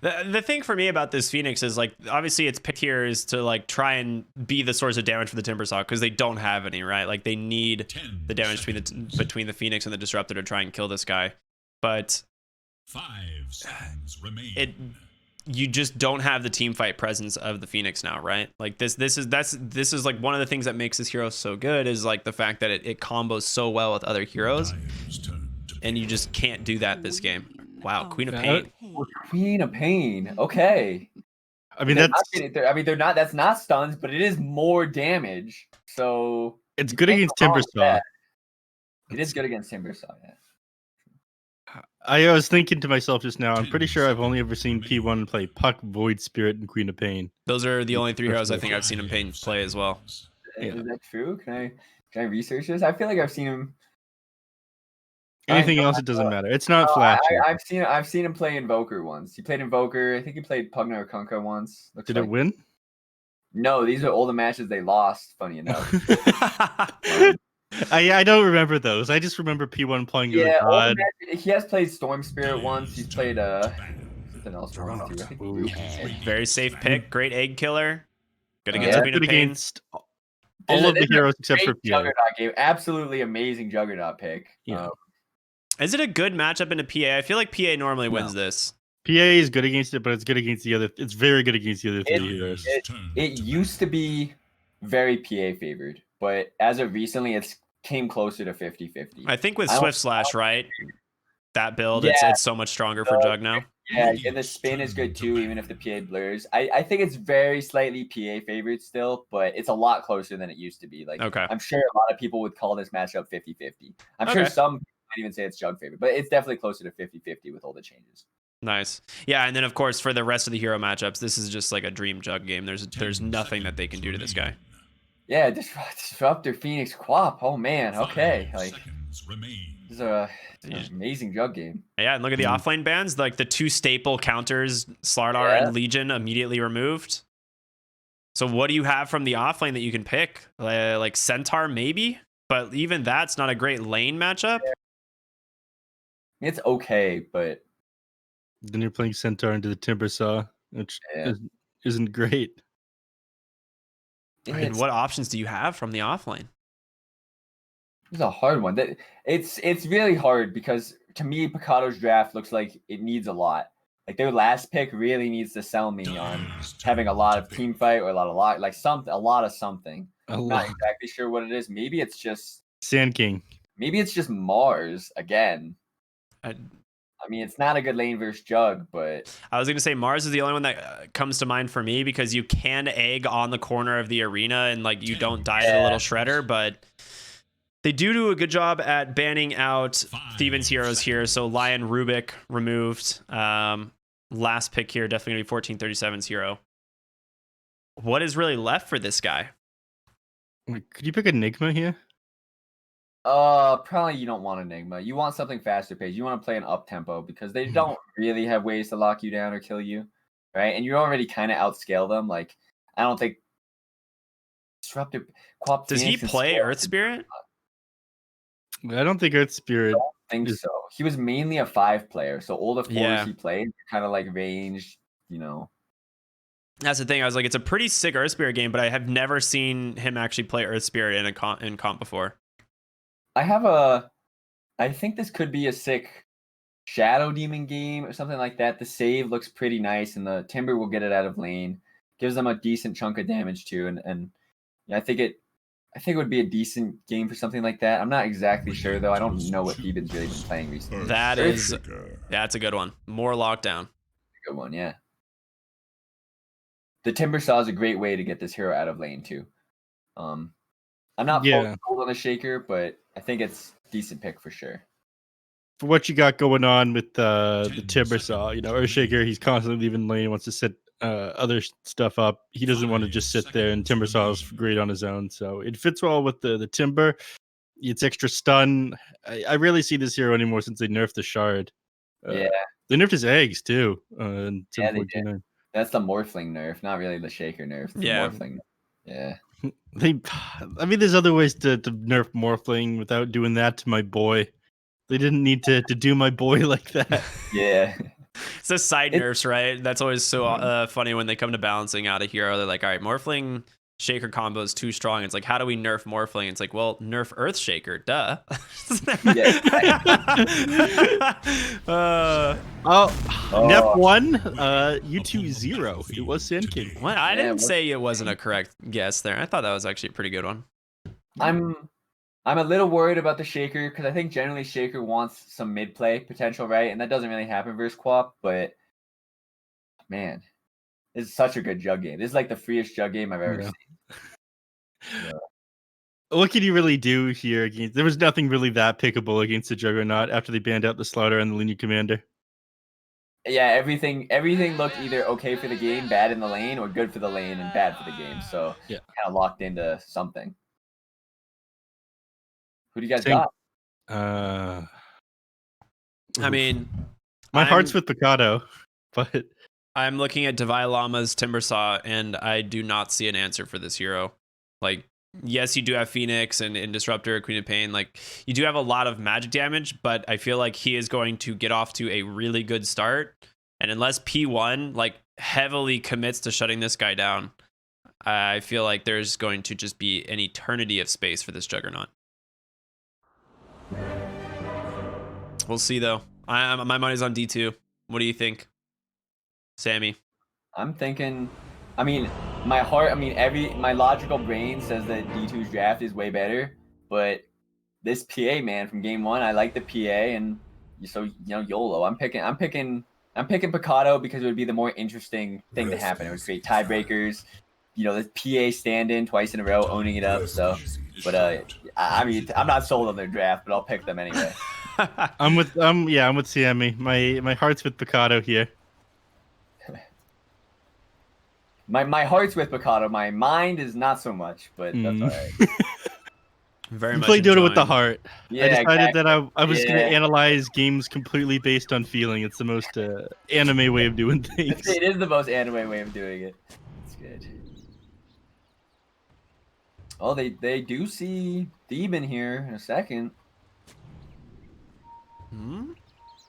The thing for me about this Phoenix is like obviously its pick here is to like try and be the source of damage for the Timbersaw because they don't have any, right? Like they need the damage between the Phoenix and the Disruptor to try and kill this guy, but 5 seconds remain. You just don't have the team fight presence of the Phoenix now, right? Like this is like one of the things that makes this hero so good is like the fact that it combos so well with other heroes, and you just can't do that this game. Wow, Queen of Pain. Queen of Pain. Okay. I mean they're not. That's not stuns, but it is more damage. So it's good against Timbersaw. It is good against Timbersaw. Yeah. I was thinking to myself just now, I'm pretty sure I've only ever seen P1 play Puck, Void Spirit, and Queen of Pain. Those are the only 3 heroes I think I've seen him play as well. Yeah. Is that true? Can I research this? I feel like I've seen him. Anything else, it doesn't matter. It's not flashy. I've seen him play Invoker once. He played Invoker. I think he played Pugna or Kunkka once. Did it win? No, these are all the matches they lost. Funny enough. I don't remember those. I just remember P1 playing. Yeah, he has played Storm Spirit once. He's played something else once too. Very safe pick. Great egg killer. Good against Queen of Pain. Against all of the heroes except for PA. Juggernaut game. Absolutely amazing Juggernaut pick. Yeah. Is it a good matchup into PA? I feel like PA normally wins this. PA is good against it, but it's good against the other. It's very good against the other 3 heroes. It used to be very PA favored, but as of recently, it's came closer to 50-50. I think with Swift Slash, right? That build, it's so much stronger for Jug now. Yeah, and the spin is good too, even if the PA blurs. I think it's very slightly PA favored still, but it's a lot closer than it used to be. Like, I'm sure a lot of people would call this matchup 50-50. I'm sure some might even say it's Jug favored, but it's definitely closer to 50-50 with all the changes. Nice. Yeah, and then of course for the rest of the hero matchups, this is just like a dream Jug game. There's nothing that they can do to this guy. Yeah, Disruptor Phoenix Quap. Oh man, okay. Like this is an amazing Jug game. Yeah, and look at the offlane bans. Like the 2 staple counters, Slardar and Legion, immediately removed. So what do you have from the offlane that you can pick? Like Centaur maybe, but even that's not a great lane matchup. It's okay, but then you're playing Centaur into the Timbersaw, which isn't great. And what options do you have from the offlane? It's a hard one. It's really hard because to me, Pecado's draft looks like it needs a lot. Like their last pick really needs to sell me on having a lot of team fight or a lot of something. I'm not exactly sure what it is. Maybe it's just Sand King. Maybe it's just Mars again. I mean, it's not a good lane versus Jug, but I was going to say Mars is the only one that comes to mind for me because you can egg on the corner of the arena and like you don't die to the little shredder, but they do a good job at banning out Theban's heroes here. So Lion Rubik removed. Last pick here, definitely going to be 1437's hero. What is really left for this guy? Could you pick Enigma here? Probably you don't want Enigma. You want something faster paced. You want to play an up tempo because they don't really have ways to lock you down or kill you, right? And you already kind of outscale them. Like I don't think Disruptive. Does he play Earth Spirit? I don't think Earth Spirit. I don't think so. He was mainly a 5 player, so all the 4s he played kind of like ranged, That's the thing. I was like, it's a pretty sick Earth Spirit game, but I have never seen him actually play Earth Spirit in comp before. I think this could be a sick Shadow Demon game or something like that. The save looks pretty nice, and the Timber will get it out of lane. Gives them a decent chunk of damage too, and I think it would be a decent game for something like that. I'm not exactly sure though. I don't know what Theban's really been playing recently. That's a good one. More lockdown. Good one, yeah. The Timbersaw is a great way to get this hero out of lane too. I'm not sold on the Shaker, but I think it's a decent pick for sure. For what you got going on with the Timbersaw, Earthshaker, he's constantly leaving lane, wants to set other stuff up. He doesn't want to just sit there, and Timbersaw's great on his own. So it fits well with the Timber. It's extra stun. I rarely see this hero anymore since they nerfed the Shard. They nerfed his eggs too. They did. That's the Morphling nerf, not really the Shaker nerf. The Morphling. Yeah. There's other ways to nerf Morphling without doing that to my boy. They didn't need to do my boy like that. Yeah. It's the side nerfs, right? That's always so funny when they come to balancing out a hero. They're like, all right, Morphling Shaker combo is too strong. It's like, how do we nerf Morphling? It's like, well, nerf Earth Shaker, duh. Nep 1, U2 0. It was Sand King. What? I didn't say it wasn't a correct guess there. I thought that was actually a pretty good one. I'm a little worried about the Shaker because I think generally Shaker wants some mid play potential, right? And that doesn't really happen versus Quap. But man, this is such a good jug game. This is like the freest jug game I've ever seen. Yeah. What can you really do here? There was nothing really that pickable against the Juggernaut after they banned out the Slaughter and the Linear Commander. Yeah, everything looked either okay for the game, bad in the lane, or good for the lane and bad for the game. So yeah, kind of locked into something. Who do you guys got? I mean, my heart's with Pecado, but I'm looking at Divine Llama's Timbersaw, and I do not see an answer for this hero. Like, yes, you do have Phoenix and Disruptor, Queen of Pain. Like, you do have a lot of magic damage, but I feel like he is going to get off to a really good start. And unless P1 like heavily commits to shutting this guy down, I feel like there's going to just be an eternity of space for this Juggernaut. We'll see, though. My money's on D2. What do you think, Sammy? I'm thinking, I mean, my logical brain says that D2's draft is way better, but this PA, man, from game one, I like the PA, and so, YOLO. I'm picking Pecado because it would be the more interesting thing to happen. It would create tiebreakers, the PA stand-in twice in a row, owning it up. So, but I mean, I'm not sold on their draft, but I'll pick them anyway. I'm with Sammy. My heart's with Pecado here. My heart's with Pecado. My mind is not so much, but that's all right. Very you much play Dota with the heart. Yeah, I decided exactly. that I was going to analyze games completely based on feeling. It's the most anime way of doing things. It is the most anime way of doing it. It's good. Oh, they do see Theben here in a second.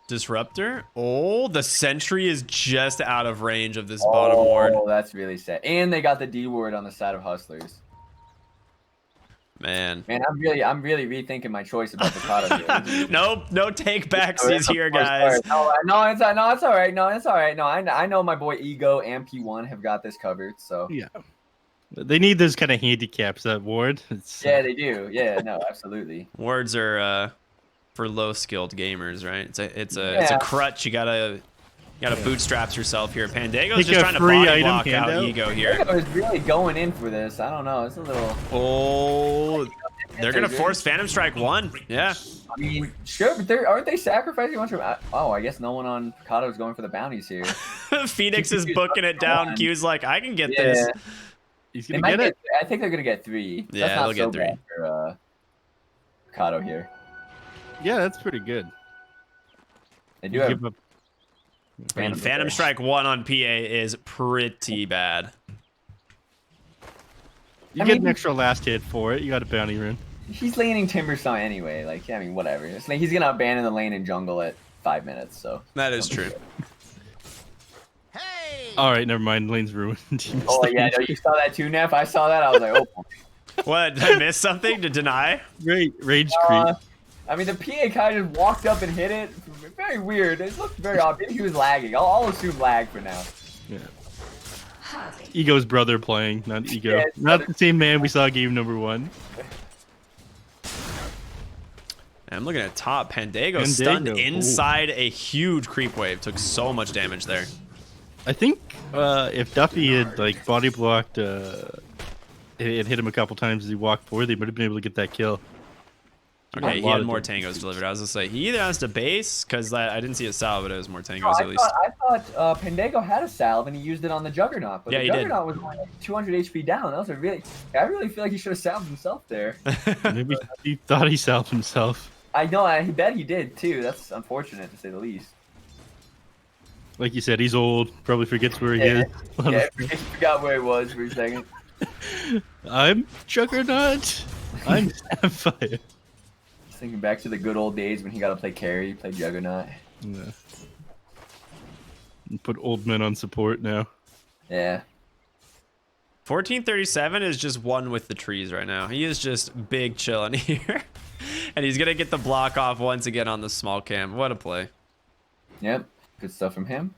Disruptor? Oh, the Sentry is just out of range of this bottom ward. Oh, that's really sad. And they got the D ward on the side of Hustlers. Man, I'm really rethinking my choice about Pecado here. no take backsies here, guys. No, it's all right. No, it's all right. No, I know my boy Ego and P1 have got this covered. So yeah, they need those kind of handicaps. That ward. Yeah, they do. Yeah, no, absolutely. Wards are for low skilled gamers, right? It's a crutch. You gotta bootstraps yourself here. Pandago's just trying to body block out Ego here. Pandago is really going in for this. I don't know. It's a little. Oh, they're gonna force Phantom Strike 1. Yeah. I mean, sure, but aren't they sacrificing a bunch of? Oh, I guess no one on Pecado is going for the bounties here. Phoenix is booking it down. Q's like, I can get this. He's gonna get it. I think they're gonna get 3. Yeah, that's not they'll get 3 bad for Pecado here. Yeah, that's pretty good. They do have. I mean, Phantom Strike 1 on PA is pretty bad. You get an extra last hit for it. You got a bounty rune. He's laning Timbersaw anyway. Like, I mean, whatever. It's like he's gonna abandon the lane and jungle at 5 minutes. So that is true. Hey! All right, never mind. Lane's ruined. Oh yeah, no, you saw that too, Neph. I saw that. I was like, oh. What? Did I miss something to deny? Great rage creep. I mean, the PA kind of just walked up and hit it. Very weird. It looked very odd. Maybe he was lagging. I'll assume lag for now. Yeah. Ego's brother playing, not Ego. Yeah, not the same man we saw game number 1. I'm looking at top. Pandago stunned inside a huge creep wave. Took so much damage there. I think if Duffy had like body blocked, it hit him a couple times as he walked forward, they might have been able to get that kill. Okay, he had more tangos delivered. I was gonna say he either has to base because I didn't see a salve, but it was more tangos at least. I thought Pandago had a salve and he used it on the Juggernaut, but yeah, the Juggernaut was only like 200 HP down. That was I really feel like he should have salved himself there. Maybe he thought he salved himself. I know, I bet he did too. That's unfortunate to say the least. Like you said, he's old. Probably forgets where he is. Yeah, he forgot where he was for a second. I'm Juggernaut. I'm Sapphire. Thinking back to the good old days when he got to play carry, play Juggernaut. Yeah. Put old men on support now. Yeah. 1437 is just one with the trees right now. He is just big chilling here. And he's going to get the block off once again on the small cam. What a play. Yep. Good stuff from him.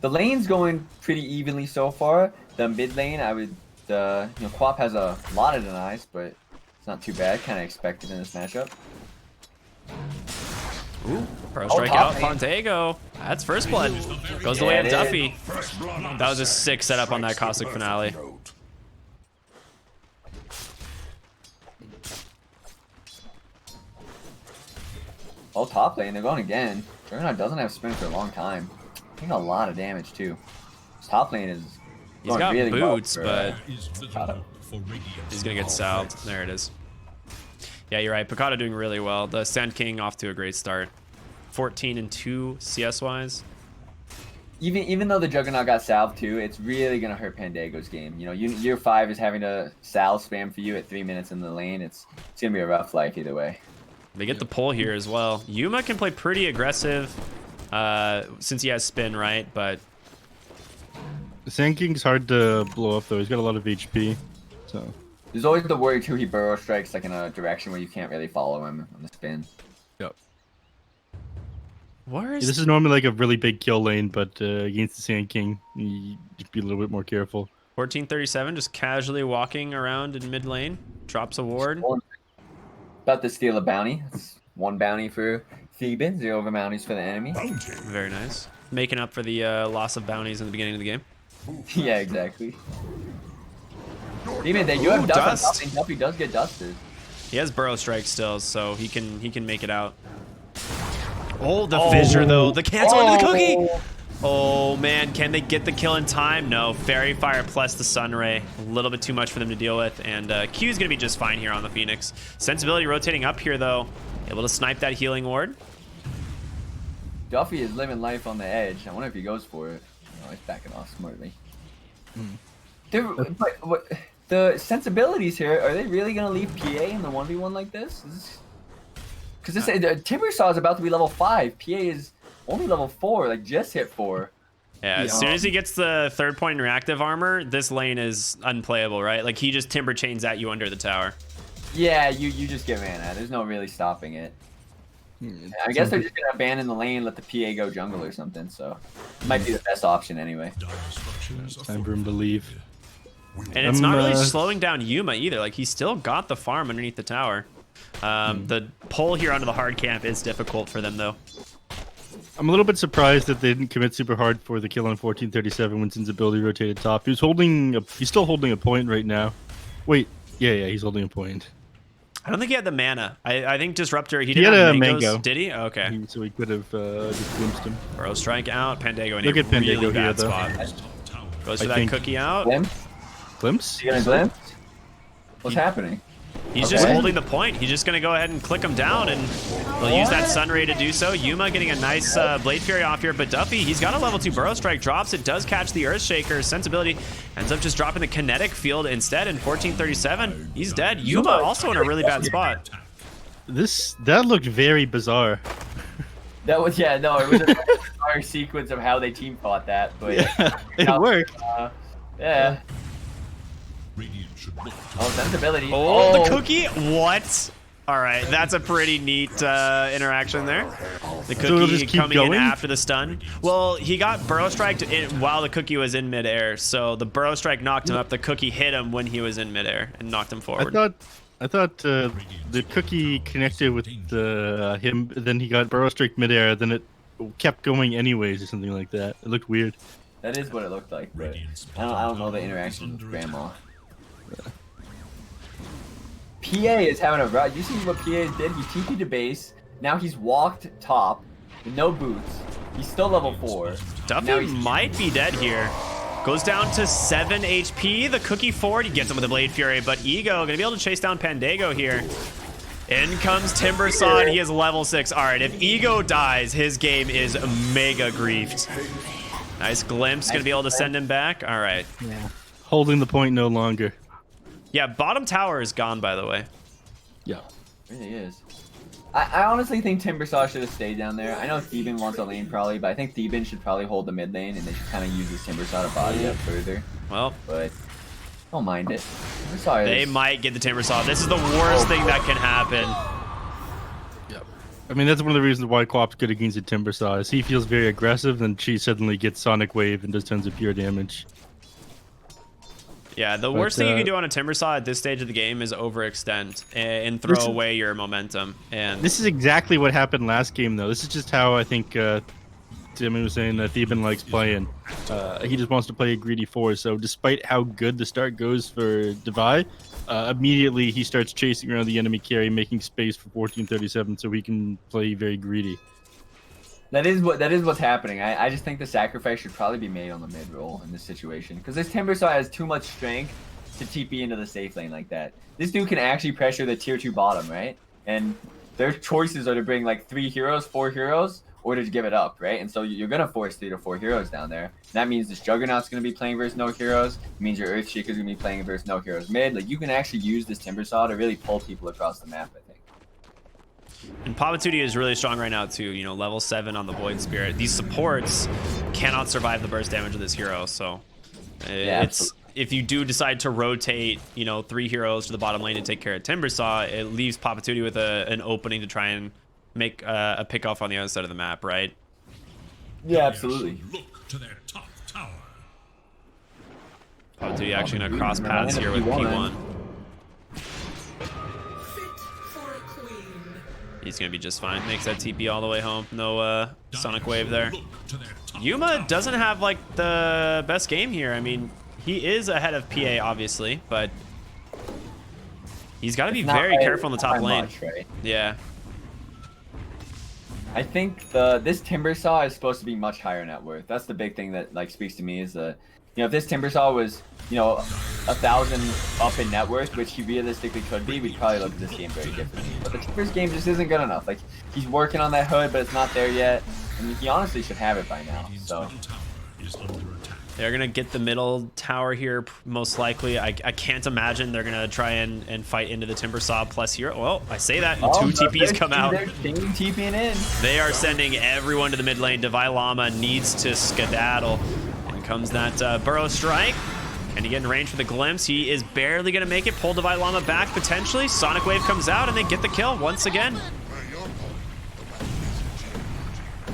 The lane's going pretty evenly so far. The mid lane, I would, Quap has a lot of denies, but it's not too bad. Kind of expected in this matchup. Ooh, pro strike out Pontego. That's first blood. Goes the way of Duffy. That was a sick setup on that Caustic finale. Oh, top lane, they're going again. Juggernaut doesn't have sprint for a long time. Taking a lot of damage too. His top lane is He's got really boots, well but he's gonna get salved. There it is. Yeah, you're right. Pecado doing really well. The Sand King off to a great start. 14-2 CS wise. Even though the Juggernaut got salved too, it's really gonna hurt Pandago's game. You know, year 5 is having to salve spam for you at 3 minutes in the lane. It's gonna be a rough life either way. They get the pull here as well. Yuma can play pretty aggressive since he has spin, right? But The Sand King's hard to blow up though. He's got a lot of HP, so. There's always the worry too. He burrow strikes like in a direction where you can't really follow him on the spin. Yep. This is normally like a really big kill lane, but against the Sand King, you just be a little bit more careful. 1437 just casually walking around in mid lane, drops a ward. About to steal a bounty. That's 1 bounty for Theban, 0 bounties for the enemy. Very nice. Making up for the loss of bounties in the beginning of the game. Yeah, exactly. Even they do have dust. Duffy does get dusted. He has burrow strike still, so he can make it out. Oh, the fissure though. The cancel into the cookie. Oh man, can they get the kill in time? No. Fairy Fire plus the Sunray. A little bit too much for them to deal with, and Q's gonna be just fine here on the Phoenix. Sensibility rotating up here though, able to snipe that healing ward. Duffy is living life on the edge. I wonder if he goes for it. No, he's backing off smartly. Dude, but the sensibilities here, are they really gonna leave PA in the 1v1 like this? Because this Timbersaw is about to be level 5. PA is only level 4, like just hit 4. Yeah, as soon as he gets the 3rd point reactive armor, this lane is unplayable, right? Like he just timber chains at you under the tower. Yeah, you just get mana. There's no really stopping it. I guess they're just gonna abandon the lane, let the PA go jungle or something. So it might be the best option anyway. Time for him to leave. And it's not really slowing down Yuma either. Like he's still got the farm underneath the tower. The pull here onto the hard camp is difficult for them though. I'm a little bit surprised that they didn't commit super hard for the kill on 1437 when Sin's ability rotated top. He's still holding a point right now. Wait, yeah, he's holding a point. I don't think he had the mana. I think Disruptor, he had didn't have a mangoes. mango. Did he? Okay. So he could have just glimpsed him. Burrow strike out. Pandago in Look a at Pandago really bad here, spot. Goes for I that think- cookie out. Glimpse? You gonna glimpse? What's happening? He's just holding the point. He's just going to go ahead and click him down, and he'll use that Sunray to do so. Yuma getting a nice Blade Fury off here, but Duffy, he's got a level 2 Burrow Strike, drops it, does catch the Earthshaker. Sensibility ends up just dropping the kinetic field instead in 1437. He's dead. Yuma also in a really bad spot. That looked very bizarre. That was it was a bizarre sequence of how they team fought that, but Yeah, it worked. Yeah. Oh, sensibility. Oh, the cookie? What? All right, that's a pretty neat interaction there. The cookie coming in after the stun. Well, he got Burrow Striked while the cookie was in midair, so the Burrow Strike knocked him up. The cookie hit him when he was in midair and knocked him forward. I thought the cookie connected with him, then he got Burrow Strike midair, then it kept going anyways or something like that. It looked weird. That is what it looked like, but I don't know the interaction with Grandma. PA is having a run. You see what PA did? He TP'd to base. Now he's walked top with no boots. He's still level 4. Duffy might be dead here. Goes down to 7 HP. The cookie forward. He gets him with the Blade Fury, but Ego gonna be able to chase down Pandago here. In comes Timbersaw, and he is level 6. All right, if Ego dies, his game is mega griefed. Nice glimpse. Gonna be able to send him back. All right. Yeah. Holding the point no longer. Yeah, bottom tower is gone, by the way. Yeah. It really is. I honestly think Timbersaw should have stayed down there. I know Theban wants a lane probably, but I think Theban should probably hold the mid lane, and they should kind of use this Timbersaw to body up further. Well, But don't mind it. Timbersaw they is... might get the Timbersaw. This is the worst thing that can happen. I mean, that's one of the reasons why Quap's good against the Timbersaw is he feels very aggressive, and she suddenly gets Sonic Wave and does tons of pure damage. Yeah, the worst thing you can do on a Timbersaw at this stage of the game is overextend and throw away your momentum. And this is exactly what happened last game, though. This is just how I think Tim was saying that Theban likes playing. He just wants to play a greedy 4. So despite how good the start goes for Devi, immediately he starts chasing around the enemy carry, making space for 1437 so he can play very greedy. That is what's happening. I just think the sacrifice should probably be made on the mid roll in this situation, because this Timbersaw has too much strength to TP into the safe lane like that. This dude can actually pressure the tier 2 bottom, right? And their choices are to bring like 3 heroes, 4 heroes, or to give it up, right? And so you're gonna force 3 to 4 heroes down there. That means this Juggernaut's gonna be playing versus no heroes. It means your Earthshaker's gonna be playing versus no heroes mid. Like, you can actually use this Timbersaw to really pull people across the map, I think. And Papatuti is really strong right now too. You know, level 7 on the Void Spirit. These supports cannot survive the burst damage of this hero. So it's if you do decide to rotate, you know, 3 heroes to the bottom lane to take care of Timbersaw, it leaves Papatuti with an opening to try and make a pick off on the other side of the map, right? Yeah, absolutely. Look to their top tower. Papatuti actually gonna cross paths here with P1. He's gonna be just fine. Makes that TP all the way home. No Sonic Wave there. Yuma doesn't have like the best game here. I mean, he is ahead of PA obviously, but he's got to be very careful in the top lane. Much, right? Yeah. I think this Timbersaw is supposed to be much higher net worth. That's the big thing that like speaks to me is you know, if this Timbersaw was, you know, 1,000 up in net worth, which he realistically could be, we'd probably look at this game very differently. But the Timbers game just isn't good enough. Like, he's working on that hood, but it's not there yet. And he honestly should have it by now. So they're gonna get the middle tower here most likely. I can't imagine they're gonna try and fight into the Timbersaw plus here. Well, I say that and 2 TPs come out. They're TPing in. They are sending everyone to the mid lane. Devi Llama needs to skedaddle. And comes that Burrow Strike. Can he get in range for the glimpse? He is barely gonna make it. Pull Devi Llama back potentially. Sonic Wave comes out and they get the kill once again.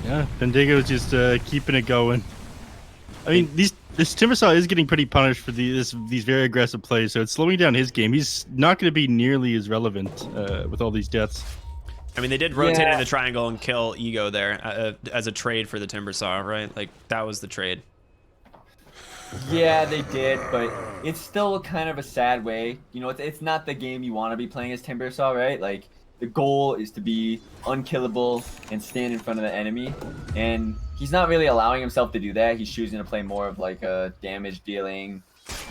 Yeah, Bendigo's just keeping it going. I mean, this Timbersaw is getting pretty punished for these very aggressive plays, so it's slowing down his game. He's not going to be nearly as relevant with all these deaths. I mean, they did rotate in the triangle and kill Ego there as a trade for the Timbersaw, right? Like, that was the trade. Yeah, they did, but it's still kind of a sad way. You know, it's not the game you want to be playing as Timbersaw, right? Like, the goal is to be unkillable and stand in front of the enemy, and he's not really allowing himself to do that. He's choosing to play more of like a damage dealing,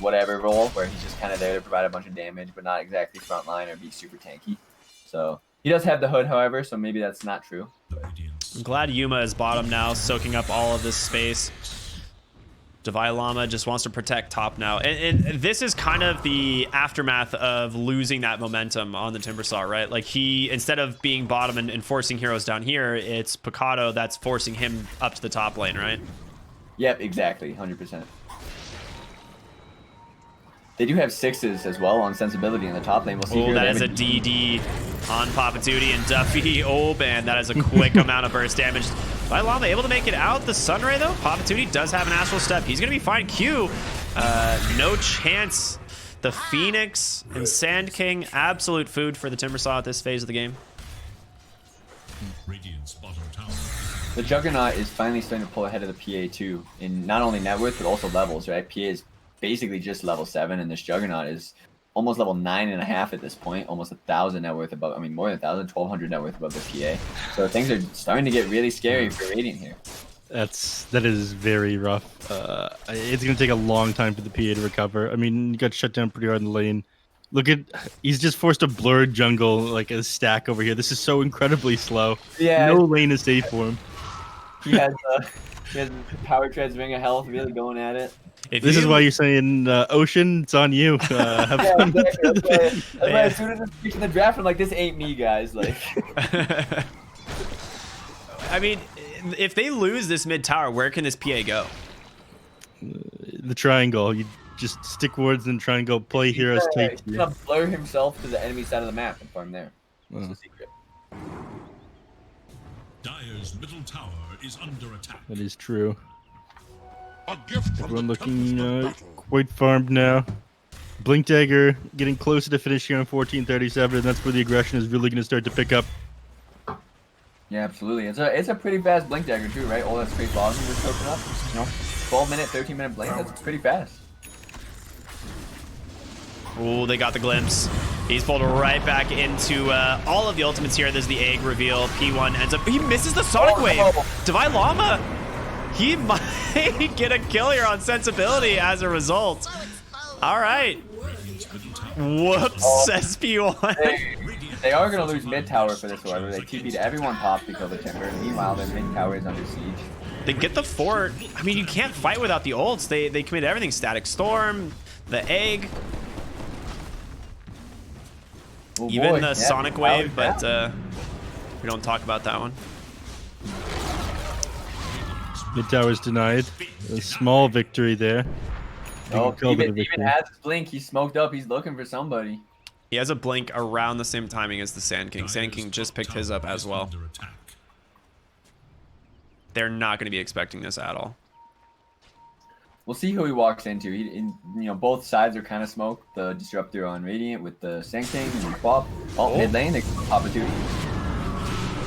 whatever role, where he's just kind of there to provide a bunch of damage, but not exactly frontline or be super tanky. So he does have the hood, however, so maybe that's not true. I'm glad Yuma is bottom now, soaking up all of this space. Devi Llama just wants to protect top now. And this is kind of the aftermath of losing that momentum on the Timbersaw, right? Like, he, instead of being bottom and forcing heroes down here, it's Pecado that's forcing him up to the top lane, right? Yep, exactly, 100%. They do have 6s as well on sensibility in the top lane. We'll see. Oh, that is a DD on Papatuti and Duffy. Oh, man, that is a quick amount of burst damage. Devi Llama able to make it out the Sunray, though. Papatuti does have an Astral Step. He's going to be fine. Q, no chance. The Phoenix and Sand King, absolute food for the Timbersaw at this phase of the game. Radiant's bottom tower. The Juggernaut is finally starting to pull ahead of the PA too, in not only net worth, but also levels, right? PA is basically just level 7, and this Juggernaut is almost level 9.5 at this point, almost 1,000 net worth above, I mean more than 1,000, 1,200 net worth above the PA. So things are starting to get really scary for Radiant here. That is very rough. It's going to take a long time for the PA to recover. I mean, he got shut down pretty hard in the lane. Look at, he's just forced a blurred jungle, like a stack over here. This is so incredibly slow. Yeah. No lane is safe for him. He has Power Tread's Ring of Health really going at it. If This you- is why you're saying, Ocean, it's on you. Have fun. That's why as soon as it's reaching the draft, I'm like, this ain't me, guys. Like, I mean, if they lose this mid tower, where can this PA go? The triangle. You just stick wards in triangle, play heroes, take he's gonna blur himself to the enemy side of the map and farm there. That's Oh. the secret. Dire's middle tower is under attack. That is true. A gift from Everyone the looking tempest of battle. quite farmed now. Blink Dagger getting closer to finish here on 1437, and that's where the aggression is really going to start to pick up. Yeah, absolutely. It's a pretty fast blink dagger too, right? All that straight volume just open up. You know, 12-minute, 13-minute blink. That's pretty fast. Ooh, they got the glimpse. He's pulled right back into all of the ultimates here. There's the egg reveal. P1 ends up... He misses the Sonic Wave. no. Divine Llama. He might get a kill here on Sensibility as a result. All right. Whoops, SP1. They are gonna lose mid tower for this, however. They TP'd everyone top to kill the Timber. Meanwhile, their mid tower is under siege. They get the fort. I mean, you can't fight without the ults. They commit everything. Static Storm, the egg, Oh, even boy. the Yeah, Sonic wow, Wave, yeah. but we don't talk about that one. Mid tower's denied. A small victory there. Oh, call it a even victory. has his blink. He's smoked up. He's looking for somebody. He has a blink around the same timing as the Sand King. Sand King just picked his up as well. Under attack. They're not going to be expecting this at all. We'll see who he walks into. Both sides are kind of smoked. The Disruptor on Radiant with the Sand King and Bob. Oh, mid lane, they pop a duty.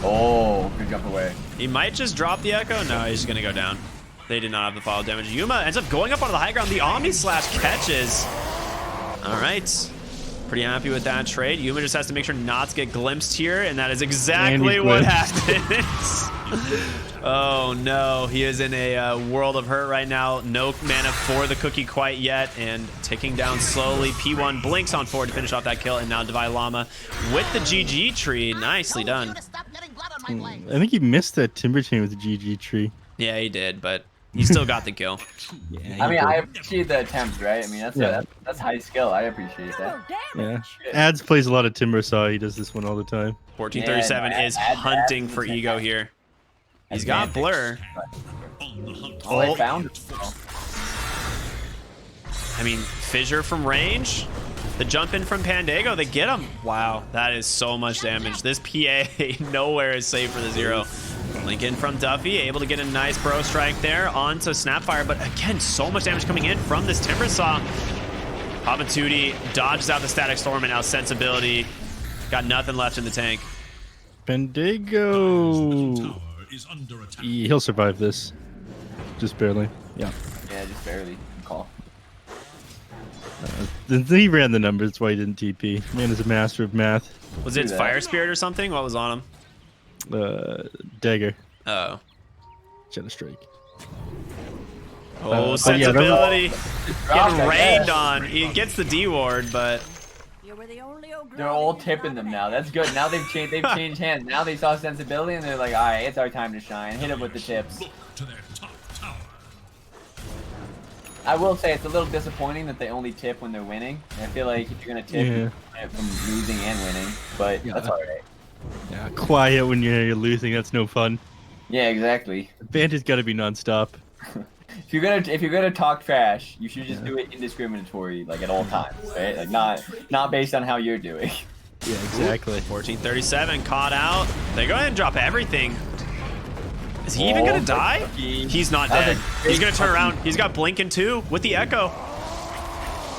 Oh, good jump away. He might just drop the Echo. No, he's just going to go down. They did not have the follow damage. Yuma ends up going up onto the high ground. The Omni Slash catches. All right. Pretty happy with that trade. Yuma just has to make sure not to get glimpsed here, and that is exactly what happens. Oh no, he is in a world of hurt right now. No mana for the cookie quite yet, and ticking down slowly. P1 blinks on forward to finish off that kill, and now Divine Llama with the GG tree. Nicely done. I think he missed that Timber Chain with the GG tree. Yeah, he did, but he still got the kill. I mean, I appreciate the attempt, right? I mean, that's high skill. I appreciate that. Yeah. Ads plays a lot of Timbersaw. He does this one all the time. 1437 Yeah, is Ads hunting is for fantastic. ego here. He's got Blur. Oh, they found it. I mean, Fissure from range. The jump in from Pandago, they get him. Wow, that is so much damage. This PA nowhere is safe for the 0. Link in from Duffy, able to get a nice bro strike there onto Snapfire, but again, so much damage coming in from this Timbersaw. Habatuti dodges out the Static Storm, and now Sensibility got nothing left in the tank. Pendago. Tower is under attack. He'll survive this. Just barely. Yeah. Yeah, just barely. Good call. He ran the numbers, that's why he didn't TP. Man is a master of math. Was it that. Fire Spirit or something? What was on him? Dagger. Oh. Shadow Strike. Oh, but yeah, Sensibility. Dropped, Getting I rained guess. on. He gets the D ward, but They're all tipping them now. That's good. Now they've changed hands. Now they saw Sensibility and they're like, all right, it's our time to shine. Hit them with the tips. Look to their top tower. I will say it's a little disappointing that they only tip when they're winning. I feel like if you're gonna tip, Yeah. you tip from losing and winning, but Yeah. that's all right. Yeah, quiet when you're losing. That's no fun. Yeah, exactly. Banter's got to be nonstop. If you're gonna talk trash, you should just do it indiscriminatory, like at all times, right? Like not based on how you're doing. Yeah, exactly. 1437 caught out. They go ahead and drop everything. Is he even gonna die? He's not That dead. was a He's gonna great turn around. He's got Blinking too with the Echo.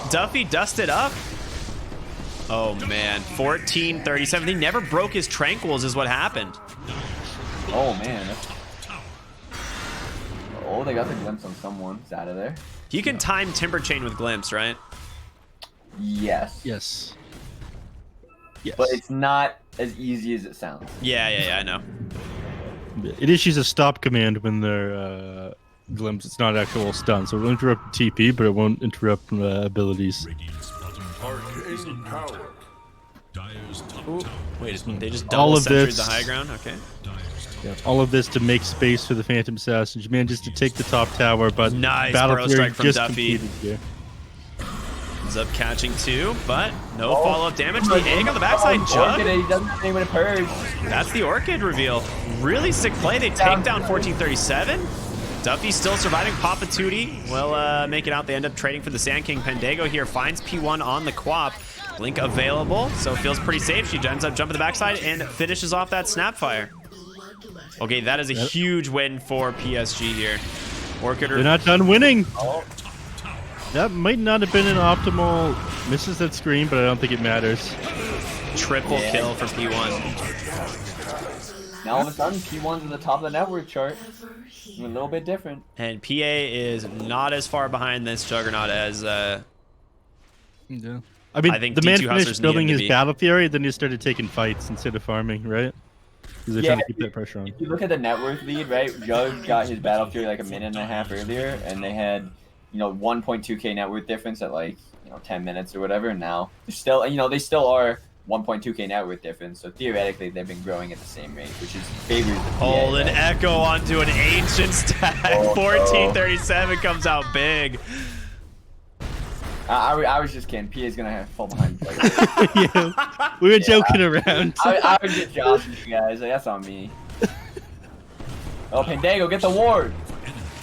Duffy dusted up. Oh man, 1437. He never broke his tranquils is what happened. Oh man. Oh, they got the glimpse on someone. It's out of there. You can time Timber Chain with Glimpse, right? Yes. Yes. Yes. But it's not as easy as it sounds. Yeah, I know. It issues a stop command when they're glimpse. It's not actual stun, so it'll interrupt TP, but it won't interrupt abilities. Radiant's bottom tower is under attack. Dire's top tower. Wait, they just All double of centured this- the high ground? Okay. Dire's Yeah, all of this to make space for the Phantom Assassin. He manages to take the top tower, but Nice Battle burrow Fury strike from just Duffy. completed here. Ends up catching 2, but no Oh. follow-up damage. The egg on the backside, Orchid, Jug. he doesn't have anyone to purge. That's the Orchid reveal. Really sick play. They take down 1437. Duffy still surviving. Papa Tootie will make it out. They end up trading for the Sand King. Pendago here finds P1 on the Quap. Blink available, so feels pretty safe. She ends up jumping the backside and finishes off that Snapfire. Okay, that is a huge win for PSG here. Orchid. They're not done winning. Oh, That might not have been an optimal misses that screen, but I don't think it matters. Triple kill for P1. now all of a sudden, P1's at the top of the network chart. A little bit different. And PA is not as far behind this Juggernaut as Yeah. I mean, I think the man D2 finished Hustlers building needed to his be. Battle Fury, then he started taking fights instead of farming, right? Because they're trying to keep that pressure on. If you look at the net worth lead, right? Jug got his Battle Fury like a minute and a half earlier, and they had, 1.2k net worth difference at 10 minutes or whatever. And now they're still, they still are 1.2k net worth difference. So theoretically, they've been growing at the same rate, which is favors the PA. Oh, an Echo onto an Ancient stack. Oh, 1437 comes out big. I was just kidding. PA's gonna fall behind. Yeah, we were joking around. I was just joshing you guys. That's on me. Oh, Pendago, get the ward.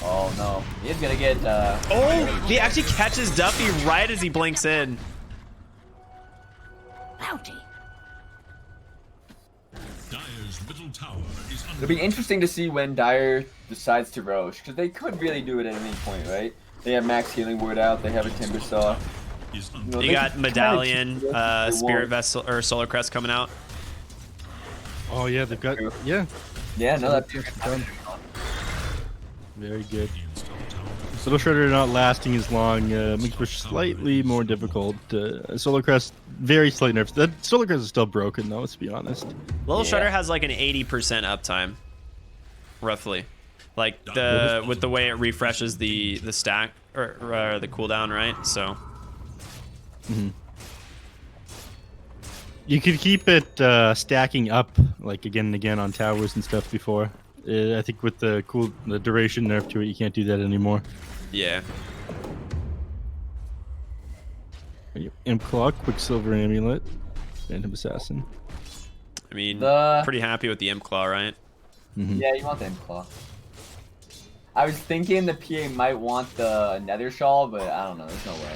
Oh no, he's gonna get. Oh, he actually catches Duffy right as he blinks in. Dire's middle tower is under It'll be interesting to see when Dire decides to Roche, because they could really do it at any point, right? They have max healing ward out. They have a Timber Saw. is You under know, You they got could Medallion, kinda choose what they Spirit want. Vessel, or Solar Crest coming out. Oh yeah, they've got Yeah, no, that's done. Very good. the installed tower. Little Shredder not lasting as long, makes it slightly more difficult. Solar Crest, very slight nerfs. That Solar Crest is still broken though, let's be honest. Little Yeah. Shredder has like an 80% uptime, roughly. Like with the way it refreshes the stack or the cooldown, right? So You could keep it stacking up like again and again on towers and stuff before. I think with the duration nerf to it, you can't do that anymore. yeah. Imp Clock, Quicksilver Amulet, Phantom Assassin. I mean, The- pretty happy with the Imp Claw, right? Yeah, you want the Claw. I was thinking the PA might want the Nether Shawl, but I don't know. There's no way.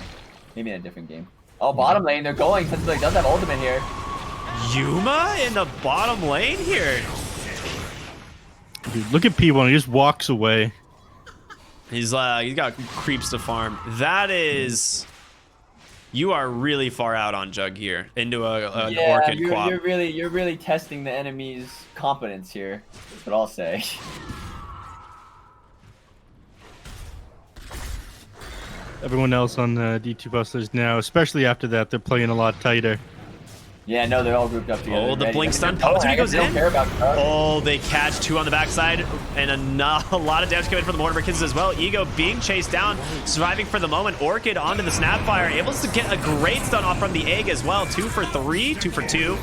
Maybe in a different game. Oh, bottom lane, they're going. Sensibility does have ultimate here. Yuma in the bottom lane here. Dude, look at P1, he just walks away. He's got creeps to farm. That is, you are really far out on Jug here into an Yeah, Orchid you're Quap. really testing the enemy's competence here. That's what I'll say. Everyone else on D2 Bustlers now, especially after that, they're playing a lot tighter. Yeah, no, they're all grouped up together. Oh, the ready. blink stun. Oh, Papa I goes guess they don't in. care about Jug. Oh, they catch 2 on the backside, and a lot of damage coming from the Mortimer Kids as well. Ego being chased down, surviving for the moment. Orchid onto the Snapfire, able to get a great stun off from the egg as well. 2 for 3, 2 for 2.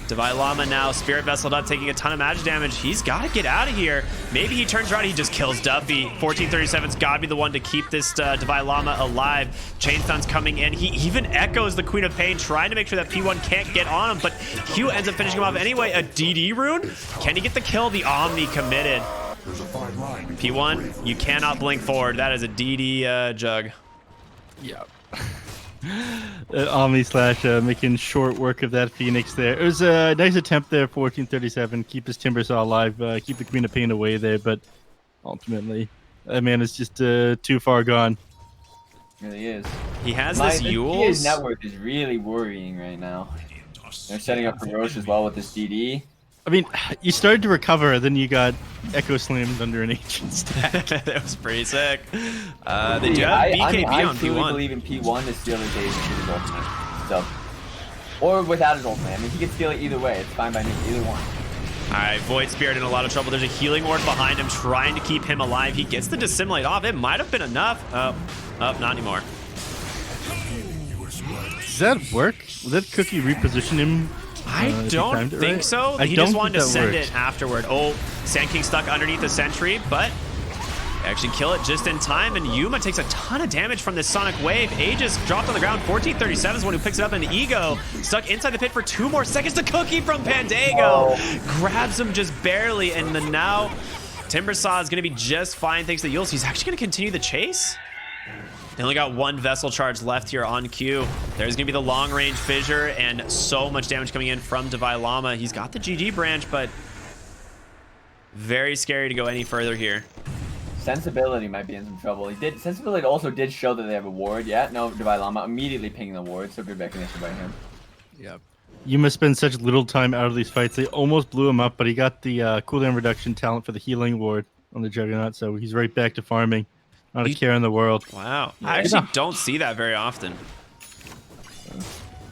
Divine Llama now, Spirit Vessel not taking a ton of magic damage. He's got to get out of here. Maybe he turns around, he just kills Duffy. 1437's got to be the one to keep this Divine Llama alive. Chain Stun's coming in. He even echoes the Queen of Pain, trying to make sure that P1 can't get on him, but Q ends up finishing him off anyway. A DD rune? Can he get the kill? The Omni committed. P1, you cannot blink forward. That is a DD Jug. Yeah. Omni slash making short work of that Phoenix there. It was a nice attempt there, 1437. Keep his Timbersaw alive, keep the Queen of Pain away there, but ultimately, that man is just too far gone. Really is. He has My this PA's Yules. network is really worrying right now. They're setting up for Roche as well with this DD. I mean, you started to recover, then you got Echo slammed under an ancient stack. That was pretty sick. They do have I BKB on truly P1. believe in P1 to steal his days with his ultimate. So, or without his ultimate. I mean, he can steal it either way. It's fine by me. Either one. Alright, Void Spirit in a lot of trouble. There's a healing ward behind him trying to keep him alive. He gets the Dissimulate off. It might have been enough. Oh, not anymore. Does that work? Will that cookie reposition him I if he don't timed it think right. so. I He don't just think wanted to that send works. it afterward. Oh, Sand King stuck underneath the sentry, but actually kill it just in time, and Yuma takes a ton of damage from this Sonic Wave. Aegis dropped on the ground. 1437 is the one who picks it up, and Ego stuck inside the pit for 2 more seconds. The cookie from Pandago grabs him just barely, and then now Timbersaw is going to be just fine thanks to Yules. He's actually going to continue the chase. They only got 1 vessel charge left here on cue. There's going to be the long range fissure and so much damage coming in from Divine Llama. He's got the GG branch, but very scary to go any further here. Sensibility might be in some trouble. Sensibility also did show that they have a ward. Yeah, no, Divine Llama immediately pinging the ward, so good recognition by him. Yep. Yuma spent such little time out of these fights. They almost blew him up, but he got the cooldown reduction talent for the healing ward on the Juggernaut, so he's right back to farming. Not a care in the world. Wow. I actually don't see that very often.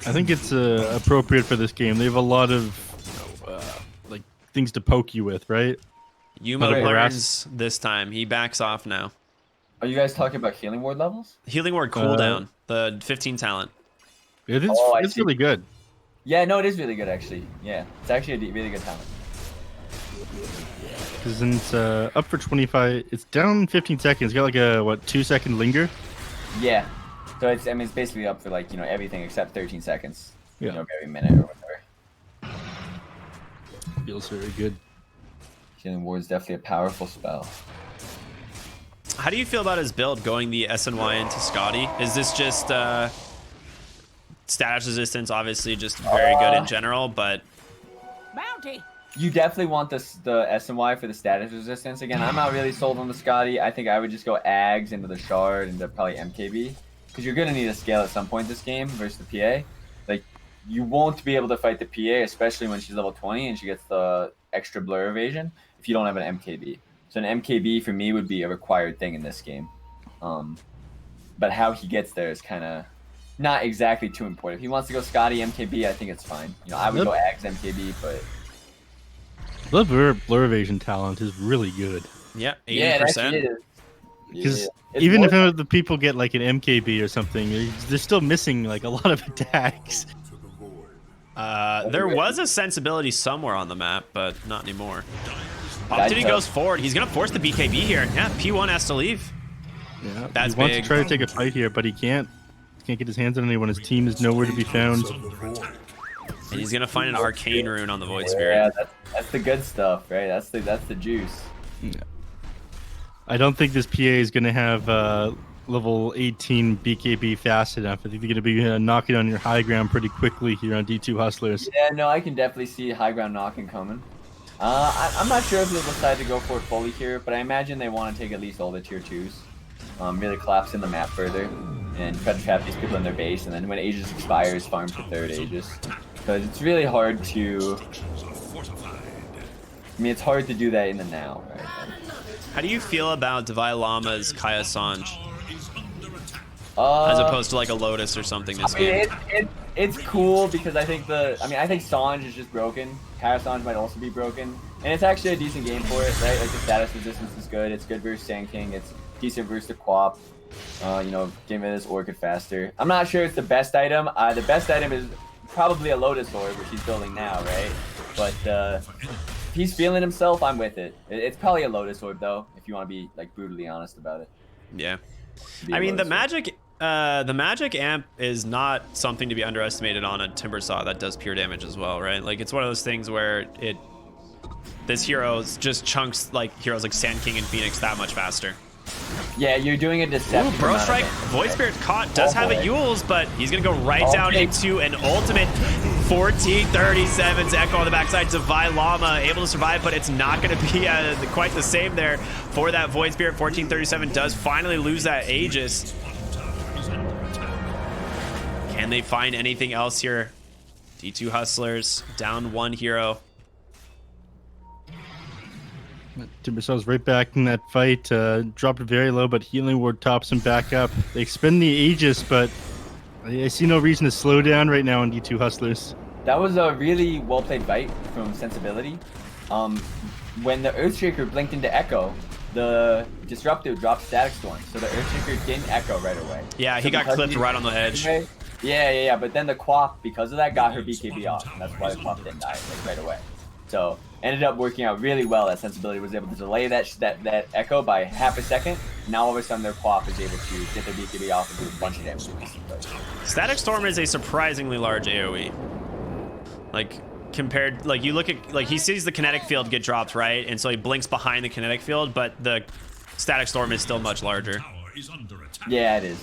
I think it's appropriate for this game. They have a lot of like things to poke you with, right? Yuma Lot of learns this time. He backs off now. Are you guys talking about healing ward levels? Healing ward cooldown, the 15 talent. It is, Oh, I it's see. really good. Yeah, no, it is really good actually. Yeah, it's actually a really good talent. Because it's up for 25. It's down 15 seconds. It's got like a, 2-second linger? Yeah, so it's basically up for like everything except 13 seconds. Yeah. Every minute or whatever. Feels very good. Healing ward is definitely a powerful spell. How do you feel about his build going the SNY into Scotty? Is this just status resistance? Obviously, just very good in general, but Bounty. You definitely want the SNY for the status resistance. Again, I'm not really sold on the Scotty. I think I would just go Ags into the Shard into probably MKB. Because you're going to need a scale at some point this game versus the PA. Like, you won't be able to fight the PA, especially when she's level 20 and she gets the extra blur evasion, if you don't have an MKB. So an MKB for me would be a required thing in this game. But how he gets there is kind of not exactly too important. If he wants to go Scotty MKB, I think it's fine. I would go Ags MKB, but... The blur evasion talent is really good. yeah, 80%. Yeah, it actually is. Because It's even more if the people get like an MKB or something, they're still missing like a lot of attacks. There was a sensibility somewhere on the map, but not anymore. That Optity does- goes forward. He's going to force the BKB here. Yeah, P1 has to leave. Yeah, That's he wants big. to try to take a fight here, but he can't. He can't get his hands on anyone. His team is nowhere to be found. And he's going to find an arcane rune on the Void Spirit. Yeah, that's the good stuff, right? That's the juice. I don't think this PA is going to have level 18 BKB fast enough. I think they're going to be knocking on your high ground pretty quickly here on D2 Hustlers. Yeah, no, I can definitely see high ground knocking coming. I'm not sure if they'll decide to go for it fully here, but I imagine they want to take at least all the tier 2s. Really collapse in the map further and try to trap these people in their base, and then when Aegis expires, farm for 3rd Aegis. Because it's really hard to... I mean, it's hard to do that in the now, right? How do you feel about Divine Llama's Kaya Sanj? Uh, As opposed to like a Lotus or something this game. It's cool because I think I think Sanj is just broken. Kara Sanj might also be broken, and it's actually a decent game for it, right? Like the status resistance is good. It's good versus Sand King. It's decent versus the Quap. Give it this Orchid faster. I'm not sure it's the best item. The best item is probably a Lotus Orb, which he's building now, right? But if he's feeling himself, I'm with it. It's probably a Lotus Orb though, if you want to be like brutally honest about it. Yeah. Be a I mean, the Lotus Orb. magic amp is not something to be underestimated on a Timbersaw that does pure damage as well, right? Like, it's one of those things where this hero just chunks like heroes like Sand King and Phoenix that much faster. Yeah, you're doing a deceptive. Ooh, Bro amount of Strike, damage, Void right? Spirit caught, does have a boy. Yules, but he's gonna go right Oh, down big. into an ultimate 1437's Echo on the backside. Divine Llama able to survive, but it's not gonna be quite the same there for that Void Spirit. 1437 does finally lose that Aegis. Can they find anything else here? D2 Hustlers down 1 hero. Timbersaw's right back in that fight. Dropped very low, but Healing Ward tops him back up. They expend the Aegis, but I see no reason to slow down right now on D2 Hustlers. That was a really well played fight from Sensibility. When the Earthshaker blinked into Echo, the Disruptive dropped Static Storm, so the Earthshaker didn't Echo right away. Yeah, So he got because clipped right on the edge. Yeah. But then the Quap, because of that, got her BKB off. And that's why the Quap didn't die like right away. So ended up working out really well. That Sensibility was able to delay that Echo by half a second. Now all of a sudden their Quap is able to get their BKB off and do a bunch of damage. Static Storm is a surprisingly large AoE. Like compared, like you look at, like he sees the kinetic field get dropped, right? And so he blinks behind the kinetic field, but the Static Storm is still much larger. Yeah, it is.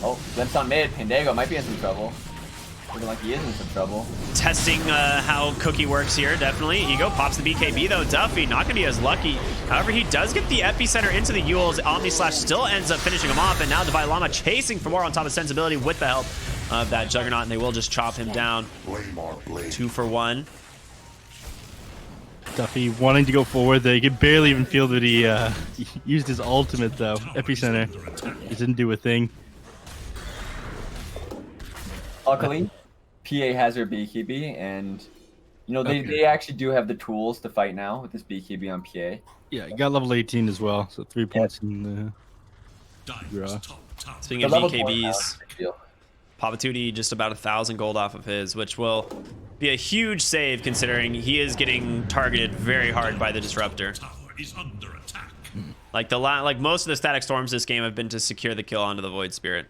Oh, glimpse on mid. Pandago might be in some trouble. Looking like he is in some trouble. Testing how Cookie works here, definitely. Ego pops the BKB though. Duffy not gonna be as lucky. However, he does get the epicenter into the Yules. Omni Slash still ends up finishing him off, and now Divine Llama chasing for more on top of Sensibility with the help of that Juggernaut, and they will just chop him down. 2 for 1. Duffy wanting to go forward there. You could barely even feel that he used his ultimate though. Epicenter. He didn't do a thing. Luckily, PA has her BKB, and you know they actually do have the tools to fight now with this BKB on PA. Yeah, he got level 18 as well, so 3 points in draw. Speaking of BKBs, Papatootie just about 1,000 gold off of his, which will be a huge save considering he is getting targeted very hard by the Disruptor. Like most of the Static Storms this game have been to secure the kill onto the Void Spirit.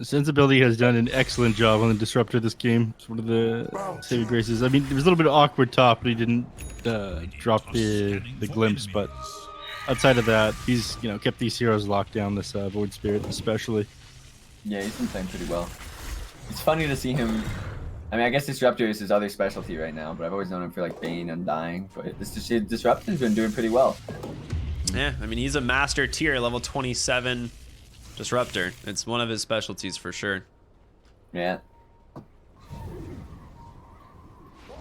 Sensibility has done an excellent job on the Disruptor this game. It's one of the saving graces. I mean, there was a little bit of awkward top, but he didn't drop the glimpse. But outside of that, he's kept these heroes locked down. This Void Spirit, especially. Yeah, he's been playing pretty well. It's funny to see him. I mean, I guess Disruptor is his other specialty right now, but I've always known him for like Bane, Undying. But this Disruptor's been doing pretty well. Yeah, I mean, he's a master tier, level 27 Disruptor. It's one of his specialties for sure. Yeah.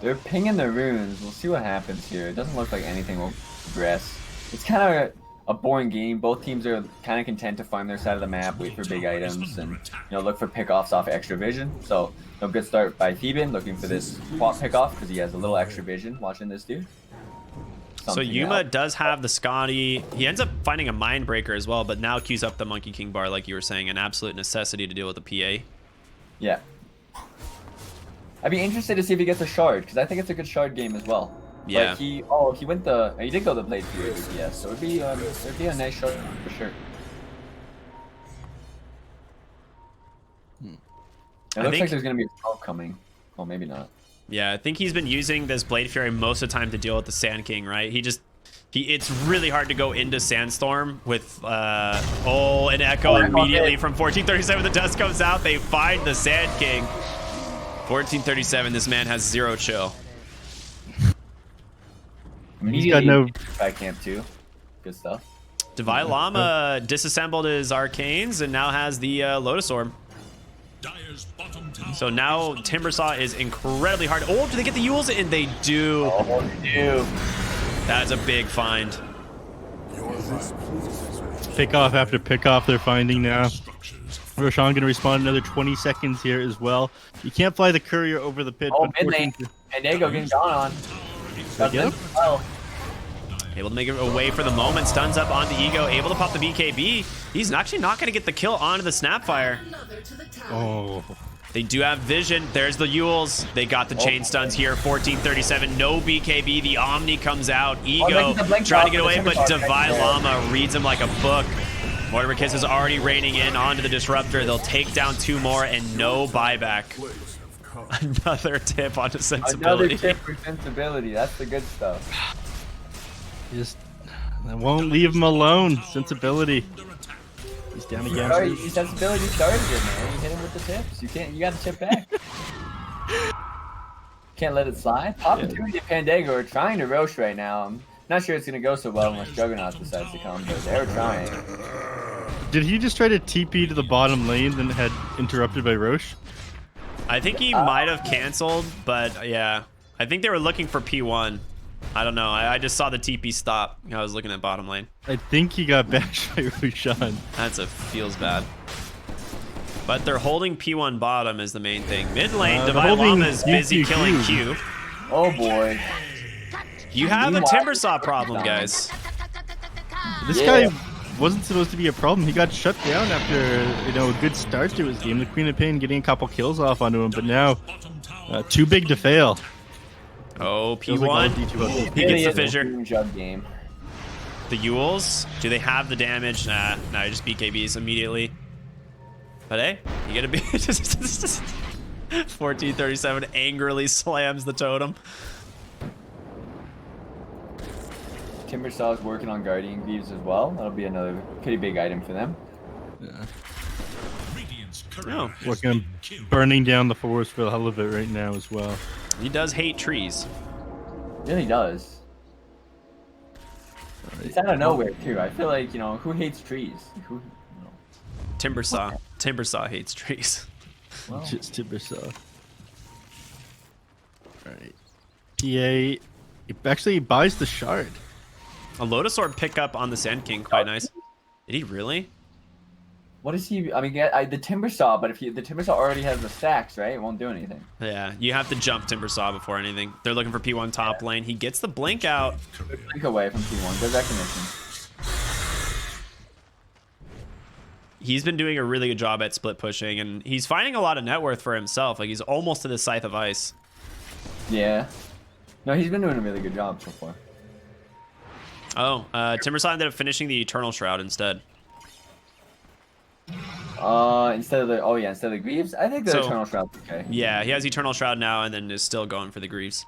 They're pinging the runes. We'll see what happens here. It doesn't look like anything will progress. It's kind of a boring game. Both teams are kind of content to farm their side of the map, wait for big items, and look for pickoffs off extra vision. So a good start by Theban, looking for this Quap pickoff because he has a little extra vision watching this dude. So Yuma does have the Scotty. He ends up finding a Mindbreaker as well, but now queues up the Monkey King bar, like you were saying, an absolute necessity to deal with the PA. Yeah. I'd be interested to see if he gets a shard, because I think it's a good shard game as well. Yeah. Like he did go the Blade Fury DPS, so it'd be a nice shard for sure. It looks like there's gonna be a smoke coming. Oh, maybe not. Yeah, I think he's been using this Blade Fury most of the time to deal with the Sand King, right? It's really hard to go into Sandstorm with an Echo immediately from 1437. The dust comes out. They find the Sand King. 1437. This man has 0 chill. He's got no by camp too. Good stuff. Divine Llama disassembled his arcanes and now has the Lotus Orb. So now Timbersaw is incredibly hard. Oh, do they get the Yules? And they do. Oh, they do. That's a big find. Pickoff after pickoff they're finding now. Roshan gonna respond another 20 seconds here as well. You can't fly the courier over the pit. Oh, mid lane. And Dago getting gone on. Able to make it away for the moment. Stuns up onto Ego. Able to pop the BKB. He's actually not going to get the kill onto the Snapfire. Oh. They do have vision. There's the Yules. They got the chain stuns here. 1437. No BKB. The Omni comes out. Ego trying to get away, but Divine Llama reads him like a book. Mortimer Kiss is already raining in onto the Disruptor. They'll take down 2 more and no buyback. Another tip onto Sensibility. Another tip for Sensibility. That's the good stuff. Just I won't leave him alone. Sensibility. He's down again. Sensibility started it, man. You hit him with the tips. You got to tip back. Can't let it slide. Papatootie and Pandago are trying to Roche right now. I'm not sure it's gonna go so well unless Juggernaut decides to come, but they're trying. Did he just try to TP to the bottom lane, then had interrupted by Roche? I think he might have canceled, but yeah. I think they were looking for P1. I don't know. I just saw the TP stop. I was looking at bottom lane. I think he got bashed by Roshan. Feels bad. But they're holding P1 bottom is the main thing. Mid lane, Divine Llama is busy killing Q. Oh boy. You have a Timbersaw problem, guys. This guy wasn't supposed to be a problem. He got shut down after a good start to his game. The Queen of Pain getting a couple kills off onto him, but now too big to fail. Oh, Feels like all P1. D2 He gets the fissure. Jug game. The Yules, do they have the damage? Nah, he just BKBs immediately. But hey, you gotta be 1437 angrily slams the totem. Timbersaw is working on Guardian Greaves as well. That'll be another pretty big item for them. Yeah. Oh, Working on burning down the forest for the hell of it right now as well. he does hate trees. Really does. It's out of nowhere too. I feel like, who hates trees? Who, Timbersaw hates trees. well, Just Timbersaw. Alright. PA actually buys the shard. A Lotus Orb pickup on the Sand King, quite nice. Did he really? what is he? I mean, the Timbersaw, but if the Timbersaw already has the stacks, right? It won't do anything. Yeah, you have to jump Timbersaw before anything. They're looking for P1 top lane. He gets the blink out. Blink away from P1. Good recognition. He's been doing a really good job at split pushing, and he's finding a lot of net worth for himself. Like, he's almost to the Scythe of Ice. Yeah. No, he's been doing a really good job so far. Oh, Timbersaw ended up finishing the Eternal Shroud instead. Instead of the Greaves, I think the So- Eternal Shroud's okay. Yeah, he has Eternal Shroud now and then is still going for the Greaves.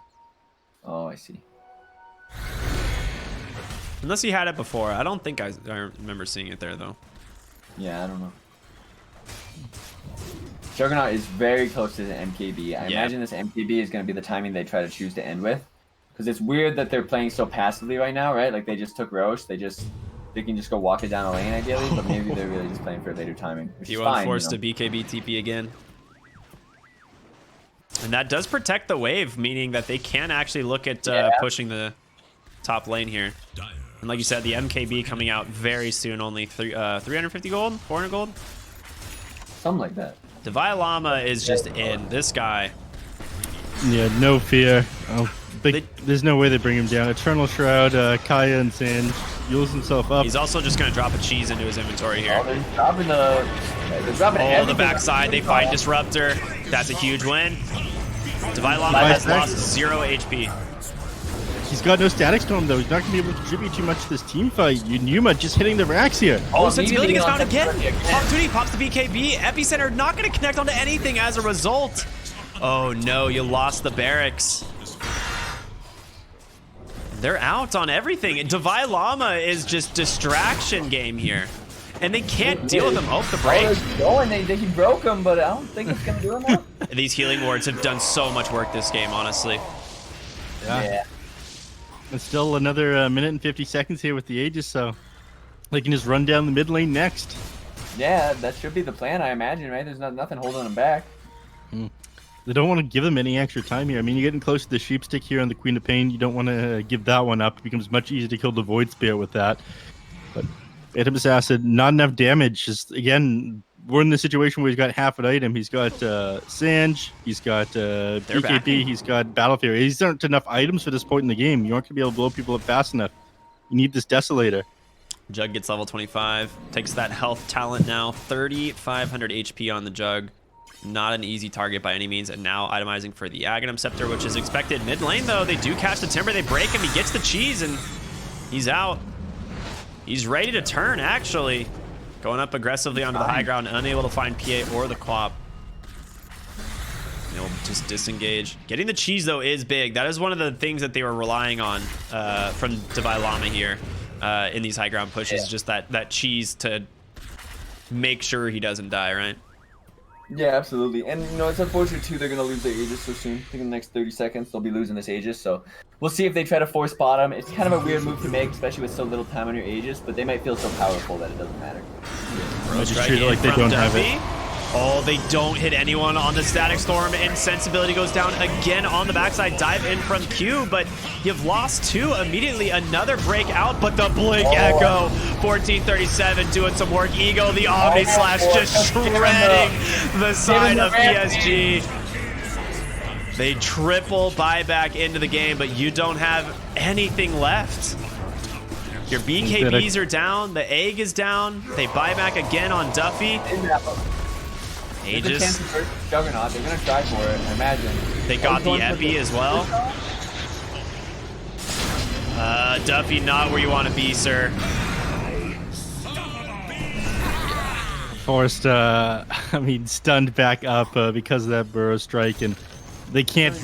Oh, I see. Unless he had it before. I don't think I remember seeing it there, though. Yeah, I don't know. Juggernaut is very close to the MKB. I imagine this MKB is going to be the timing they try to choose to end with. Because it's weird that they're playing so passively right now, right? Like, they just took Roche. They can just go walk it down a lane, ideally. But maybe they're really just playing for later timing. Which is P1 fine, forced to BKB TP again. And that does protect the wave, meaning that they can actually look at pushing the top lane here. And like you said, the MKB coming out very soon, only 350 gold, 400 gold. Something like that. Devi Llama is just in. This guy. Yeah, no fear. Oh, there's no way they bring him down. Eternal Shroud, Kaya and Sand heals himself up. He's also just going to drop a cheese into his inventory here. Oh, they're dropping Oh, the everything. backside. They find Disruptor. That's a huge win. Devi Llama has lost 0 HP. He's got no static storm though. He's not going to be able to contribute too much to this team fight. Yuma just hitting the racks here. Oh, sensibility gets found immediately again. Opportunity pops the BKB. Epicenter not going to connect onto anything as a result. Oh no, you lost the barracks. They're out on everything. Devi Llama is just distraction game here. And they can't deal with him. Oh, the break. He broke him, but I don't think it's going to do him. These healing wards have done so much work this game, honestly. Yeah. And still another minute and 50 seconds here with the Aegis, so they can just run down the mid lane next. Yeah, that should be the plan, I imagine, right? There's nothing holding them back. They don't want to give them any extra time here. I mean, you're getting close to the Sheep Stick here on the Queen of Pain. You don't want to give that one up. It becomes much easier to kill the Void Spear with that. But Phantom Assassin, not enough damage. Just again, we're in the situation where he's got half an item. He's got Sanj, he's got BKB, he's got Battle Fury. These aren't enough items for this point in the game. You aren't going to be able to blow people up fast enough. You need this Desolator. Jug gets level 25. Takes that health talent now. 3,500 HP on the Jug. Not an easy target by any means. And now itemizing for the Aghanim Scepter, which is expected. Mid lane, though, they do catch the Timber. They break him. He gets the cheese, and he's out. He's ready to turn, actually. Going up aggressively onto the high ground, unable to find PA or the Clop. He'll just disengage. Getting the cheese, though, is big. That is one of the things that they were relying on from Devi Llama here in these high ground pushes. Just that cheese to make sure he doesn't die, right? Yeah, absolutely. And, it's unfortunate, too, they're going to lose their Aegis so soon. I think in the next 30 seconds, they'll be losing this Aegis. So we'll see if they try to force bottom. It's kind of a weird move to make, especially with so little time on your Aegis, but they might feel so powerful that it doesn't matter. Just treat it like they don't have it. Oh, they don't hit anyone on the Static Storm, and Sensibility goes down again on the backside. Dive in from Q, but you've lost 2 immediately. Another breakout, but the Blink Echo. 1437 doing some work. Ego, the Omni Slash, just shredding the side of PSG. They triple buyback into the game, but you don't have anything left. Your BKBs are down. The egg is down. They buy back again on Duffy. There's a chance Aegis. for Juggernaut. They're gonna try for it. I imagine. They got the Epi as well. Duffy, not where you want to be, sir. Forced, stunned back up because of that Burrow Strike, and they can't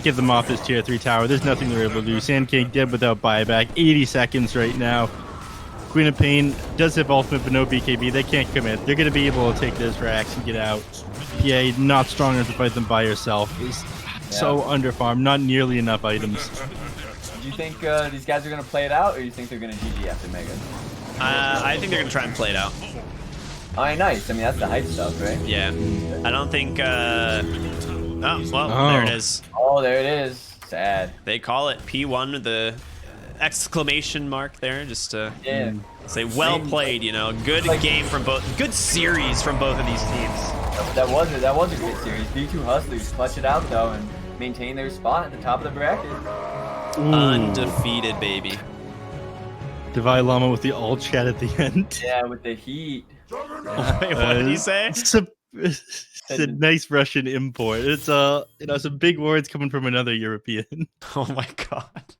get them off this tier 3 tower. There's nothing they're able to do. Sand King dead without buyback. 80 seconds right now. Queen of Pain does have ultimate, but no BKB. They can't commit. They're going to be able to take this racks and get out. PA not strong enough to fight them by yourself. Is so underfarmed. Not nearly enough items. Do you think these guys are gonna play it out, or do you think they're gonna GG after Mega? I think they're going to try and play it out. All right, nice. I mean, that's the hype stuff, right? Yeah. I don't think... there it is. Oh, there it is. Sad. They call it P1 with the exclamation mark there, just to say well played, you know. Good game from both, good series from both of these teams. That was a great series. D2 Hustlers clutch it out though and maintain their spot at the top of the bracket. Undefeated, baby. Divine Llama with the alt chat at the end. Yeah, with the heat. Wait, what did he say? It's a nice Russian import. It's some big words coming from another European. Oh my god.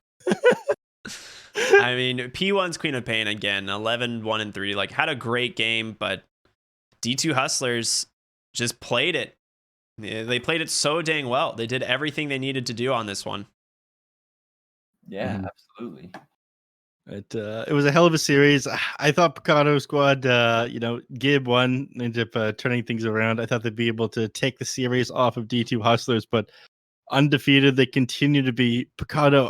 I mean, P1's Queen of Pain again, 11-1-3, like had a great game, but D2 Hustlers just played it. They played it so dang well. They did everything they needed to do on this one. Yeah, absolutely. It was a hell of a series. I thought Pecado Squad, Gib won, ended up turning things around. I thought they'd be able to take the series off of D2 Hustlers, but undefeated, they continue to be Pecado.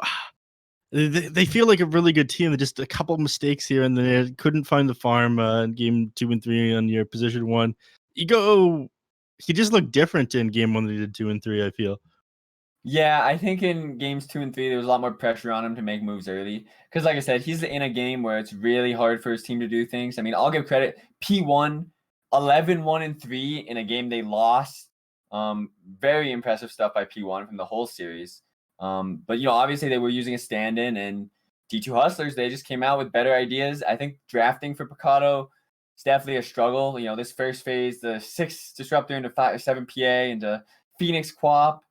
They feel like a really good team. Just a couple of mistakes here and there. Couldn't find the farm in game 2 and 3 on your position 1. He just looked different in game 1 than he did 2 and 3, I feel. Yeah, I think in games 2 and 3, there was a lot more pressure on him to make moves early. Because like I said, he's in a game where it's really hard for his team to do things. I mean, I'll give credit. P1, 11-1-3 in a game they lost. Very impressive stuff by P1 from the whole series. But, obviously they were using a stand-in, and D2 Hustlers, they just came out with better ideas. I think drafting for Pecado is definitely a struggle. This first phase, the 6 Disruptor into 7 PA into Phoenix Quap.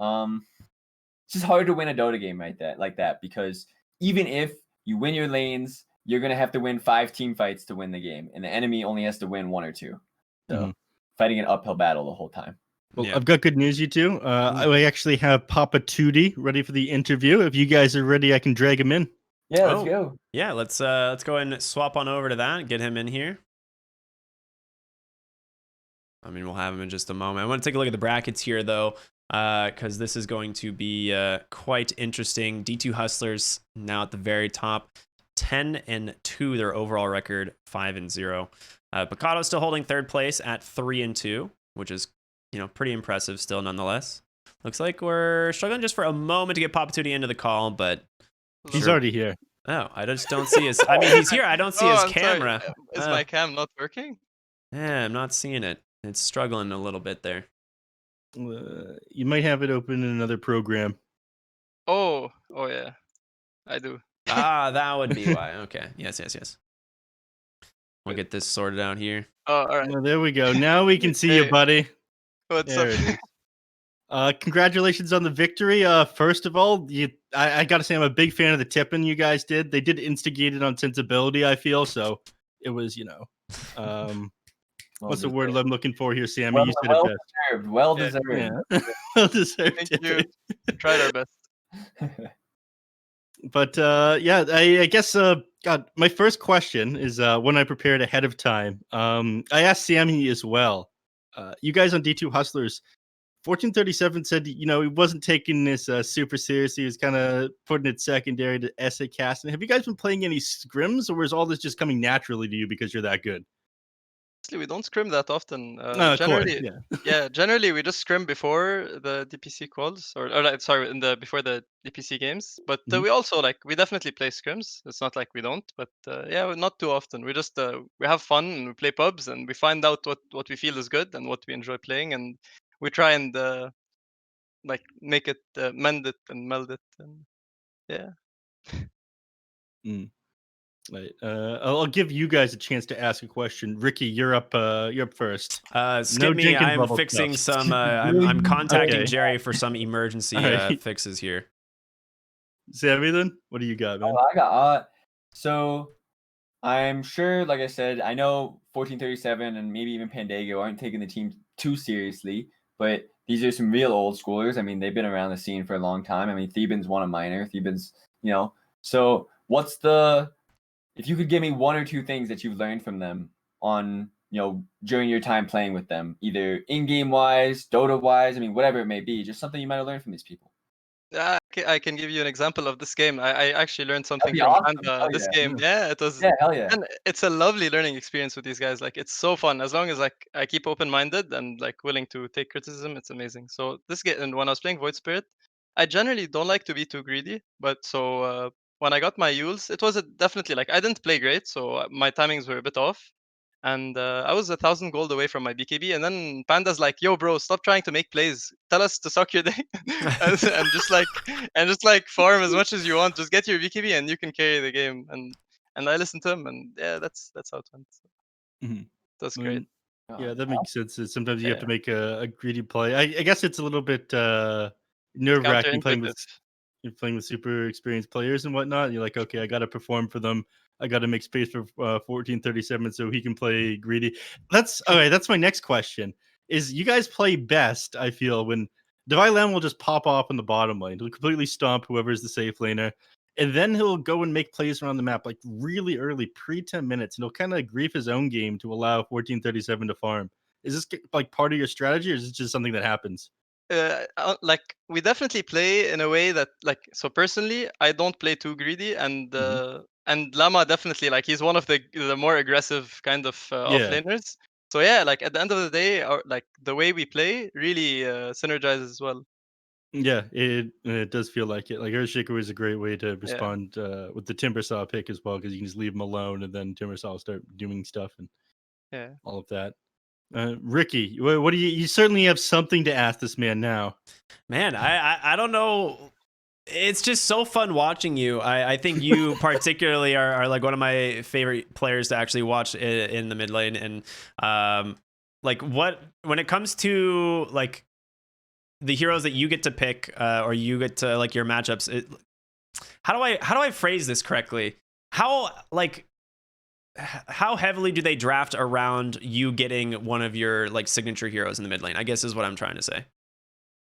It's just hard to win a Dota game like that, because even if you win your lanes, you're going to have to win 5 team fights to win the game, and the enemy only has to win 1 or 2. So fighting an uphill battle the whole time. Well, I've got good news, you two. I actually have Papa Tootie ready for the interview. If you guys are ready, I can drag him in. Yeah, let's go. Yeah, let's go ahead and swap on over to that. Get him in here. I mean, we'll have him in just a moment. I want to take a look at the brackets here, though, because this is going to be quite interesting. D2 Hustlers now at the very top, 10-2. Their overall record 5-0. Pecado still holding third place at 3-2, which is pretty impressive still, nonetheless. Looks like we're struggling just for a moment to get Papa Tootie into the call, but he's already here. Oh, I just don't see his. I mean, he's here. I don't see his camera. Sorry. Is my cam not working? Yeah, I'm not seeing it. It's struggling a little bit there. You might have it open in another program. Oh yeah, I do. That would be why. Okay. Yes. We'll get this sorted out here. Oh, all right. Well, there we go. Now we can see you, buddy. What's there up? it is. Congratulations on the victory. First of all, I got to say I'm a big fan of the tipping you guys did. They did instigate it on sensibility, I feel. So it was, what's the word I'm looking for here, Sammy? You said it best. Well deserved. Yeah. Well deserved. Thank you. Tried our best. But I guess God, my first question is one I prepared ahead of time. I asked Sammy as well. You guys on D2 Hustlers, 1437 said he wasn't taking this super seriously. He was kind of putting it secondary to essay casting. Have you guys been playing any scrims, or is all this just coming naturally to you because you're that good? Honestly, we don't scrim that often. Generally, generally we just scrim before the DPC calls, before the DPC games. But we also we definitely play scrims. It's not like we don't, but not too often. We just we have fun and we play pubs and we find out what we feel is good and what we enjoy playing, and we try and make it, mend it and meld it, and yeah. Right. I'll give you guys a chance to ask a question. Ricky, you're up. You're up first. Skip me. Jenkins I'm bubble fixing stuff. some. I'm contacting Okay. Jerry for some emergency All right. fixes here. Sammy, then what do you got, man? Oh, I got so I'm sure, like I said, I know 1437 and maybe even Pandago aren't taking the team too seriously, but these are some real old schoolers. I mean, they've been around the scene for a long time. I mean, Theban's won a minor. Theban's, so what's if you could give me one or two things that you've learned from them on, during your time playing with them, either in-game wise, Dota wise, I mean, whatever it may be, just something you might have learned from these people. I can give you an example of this game. I actually learned something be from awesome. Panda Oh, this yeah. game. Yeah, it was. Yeah, hell yeah. And it's a lovely learning experience with these guys. Like it's so fun as long as like I keep open-minded and like willing to take criticism. It's amazing. So this game, and when I was playing Void Spirit, I generally don't like to be too greedy. But when I got my Yules, it was definitely like I didn't play great, so my timings were a bit off. And I was 1,000 gold away from my BKB, and then Panda's like, "Yo, bro, stop trying to make plays. Tell us to suck your dick, and just like farm as much as you want. Just get your BKB, and you can carry the game." And I listened to him, and yeah, that's how it went. Mhm. That's I great. mean, yeah, that makes sense. Sometimes you have Yeah, to make a greedy play. I guess it's a little bit nerve wracking counterintuitive. you're playing with super experienced players and whatnot. You're like, okay, I got to perform for them. I got to make space for 1437 so he can play greedy. That's okay. That's my next question. Is you guys play best? I feel when Devilem will just pop off in the bottom lane. He'll completely stomp whoever's the safe laner. And then he'll go and make plays around the map like really early, pre 10 minutes, and he'll kind of grief his own game to allow 1437 to farm. Is this like part of your strategy, or is it just something that happens? Like we definitely play in a way that like so personally I don't play too greedy, Mhm. and Lama definitely like he's one of the more aggressive kind of Yeah, offlaners. So yeah, like at the end of the day, like the way we play really synergizes as well. yeah, it does feel like it. Like Earthshaker is a great way to Yeah, respond with the Timbersaw pick as well, because you can just leave him alone, and then Timbersaw will start doing stuff and yeah. all of that. Ricky, what do you certainly have something to ask this man now? Man, I don't know. It's just so fun watching you. I think you particularly are like one of my favorite players to actually watch in the mid lane. And like when it comes to like the heroes that you get to pick or you get to like your matchups, how do I phrase this correctly? How heavily do they draft around you getting one of your like signature heroes in the mid lane? I guess is what I'm trying to say.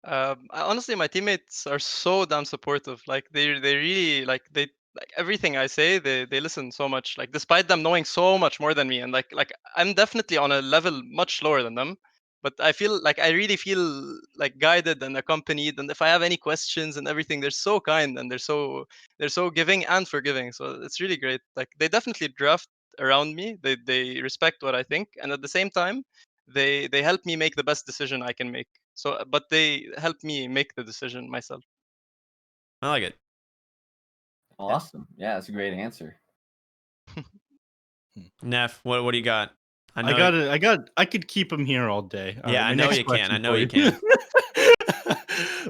Honestly, my teammates are so damn supportive. Like they really like everything I say. They listen so much. Like despite them knowing so much more than me, and like I'm definitely on a level much lower than them. But I really feel like guided and accompanied. And if I have any questions and everything, they're so kind and they're so giving and forgiving. So it's really great. Like they definitely draft around me. They respect what I think, and at the same time, they help me make the best decision I can make. So, but they help me make the decision myself. I like it. Awesome. Yeah, that's a great answer. Neph, what do you got? I I know. got it. I could keep him here all day. All Yeah, right, I my know next you can. I question know for you can.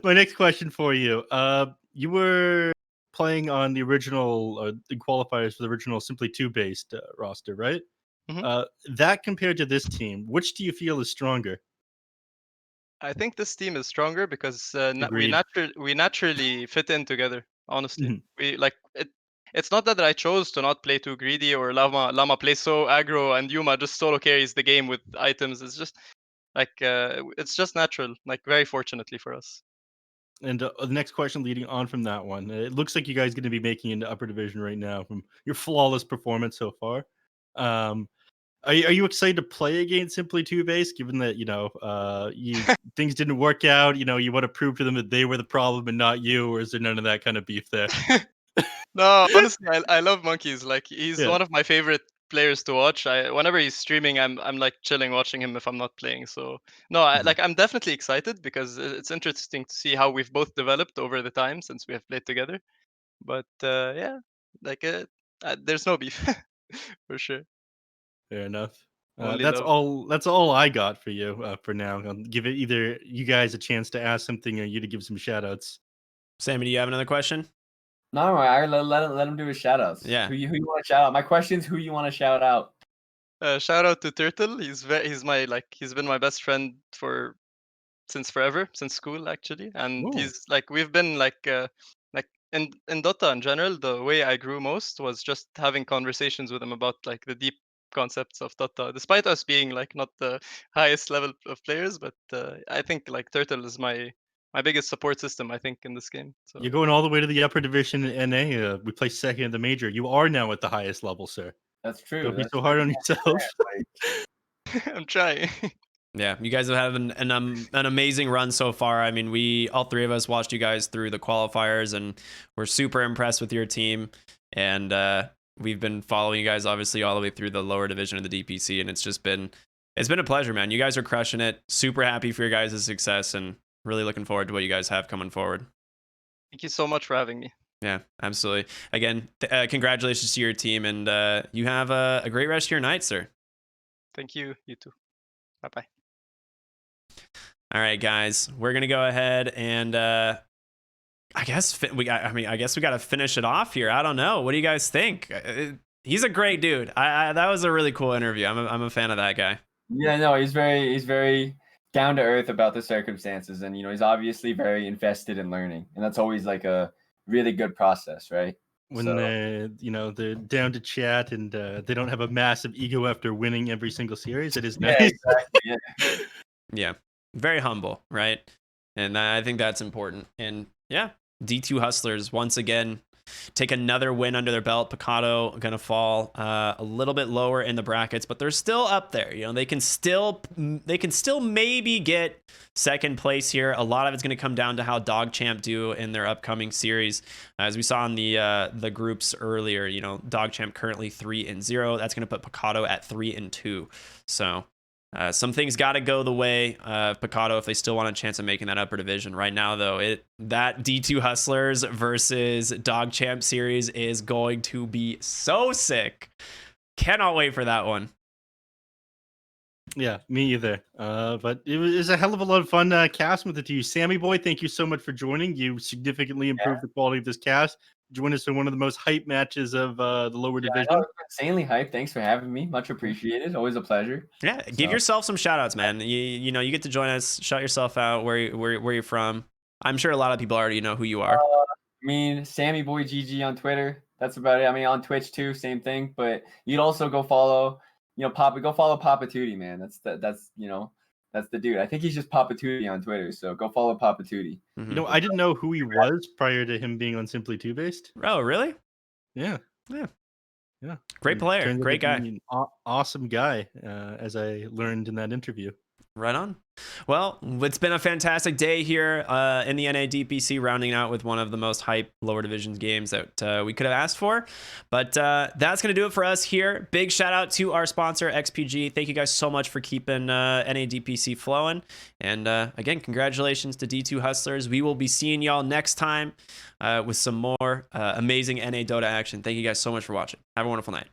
My next question for you. You were playing on the original, the qualifiers for the original Simply Two based roster, right? Mhm. That compared to this team, which do you feel is stronger? I think this team is stronger because Agreed. we naturally fit in together. Honestly, Mhm. we like it. It's not that I chose to not play too greedy or Lama plays so aggro and Yuma just solo carries the game with items. It's just like it's just natural. Like very fortunately for us. And the next question leading on from that one, it looks like you guys going to be making into upper division right now from your flawless performance so far. Um, are you excited to play against Simply Two Base, given that you things didn't work out? You want to prove to them that they were the problem and not you, or is there none of that kind of beef there? No, honestly, I love Monkeys. Like he's Yeah. one of my favorite players to watch. Whenever he's streaming, I'm like chilling watching him if I'm not playing. So no, Mhm. I'm definitely excited because it's interesting to see how we've both developed over the time since we have played together. But yeah, like there's no beef for sure. Fair enough. Only That's love. all. That's all I got for you for now. I'll give it either you guys a chance to ask something or you to give some shout outs. Sammy, do you have another question? No, I let him do his shout outs. Yeah. Who you want to shout out? My question's who you want to shout out. Shout out to Turtle. He's been my best friend since forever, since school actually, and Ooh. he's like we've been like in Dota in general. The way I grew most was just having conversations with him about like the deep concepts of Dota, despite us being like not the highest level of players. But I think like Turtle is my biggest support system, I think, in this game. So You're going all the way to the upper division in NA. We placed second in the major. You are now at the highest level, sir. That's true. Don't be That's so hard on yourself. I'm trying. Yeah, you guys have had an amazing run so far. I mean, all three of us watched you guys through the qualifiers, and we're super impressed with your team. And we've been following you guys obviously all the way through the lower division of the DPC, and it's been a pleasure, man. You guys are crushing it. Super happy for your guys' success, and really looking forward to what you guys have coming forward. Thank you so much for having me. Yeah, absolutely. Again, congratulations to your team, and you have a great rest of your night, sir. Thank you. You too. Bye bye. All right, guys, we're gonna go ahead and I guess we got to finish it off here. I don't know. What do you guys think? He's a great dude. That was a really cool interview. I'm a fan of that guy. Yeah, no, he's very down to earth about the circumstances, and he's obviously very invested in learning, and that's always like a really good process, right? When So- they're down to chat and they don't have a massive ego after winning every single series. It is Yeah, nice. exactly. Yeah. Yeah, very humble, right? And I think that's important. And yeah, D2 Hustlers once again take another win under their belt. Pecado gonna fall a little bit lower in the brackets, but they're still up there. They can still maybe get second place here. A lot of it's gonna come down to how DogChamp do in their upcoming series. As we saw in the groups earlier, DogChamp currently 3-0. That's gonna put Pecado at 3-2. So some things got to go the way of Pecado if they still want a chance of making that upper division. Right now, though, that D2 Hustlers versus DogChamp series is going to be so sick. Cannot wait for that one. Yeah, me either. But it was a hell of a lot of fun casting with it to you. Sammyboy, thank you so much for joining. You significantly improved the quality of this cast. Join us in one of the most hype matches of the lower division. I know, it's insanely hyped. Thanks for having me. Much appreciated. Always a pleasure. Yeah, give yourself some shout outs, man. You get to join us. Shout yourself out where you're from. I'm sure a lot of people already know who you are. Sammyboy GG on Twitter. That's about it. I mean, on Twitch too, same thing. But you'd also go follow, go follow Papa Tootie, man. That's the dude. I think he's just Papa Tootie on Twitter. So go follow Papa Tootie. Mm-hmm. I didn't know who he was prior to him being on Simply 2 Based. Oh, really? Yeah. Great player, Turned out great to guy. be an awesome guy, as I learned in that interview. Right on. Well, it's been a fantastic day here in the NA DPC, rounding out with one of the most hype lower divisions games that we could have asked for. But that's going to do it for us here. Big shout out to our sponsor, XPG. Thank you guys so much for keeping NA DPC flowing. And again, congratulations to D2 Hustlers. We will be seeing y'all next time with some more amazing NA Dota action. Thank you guys so much for watching. Have a wonderful night.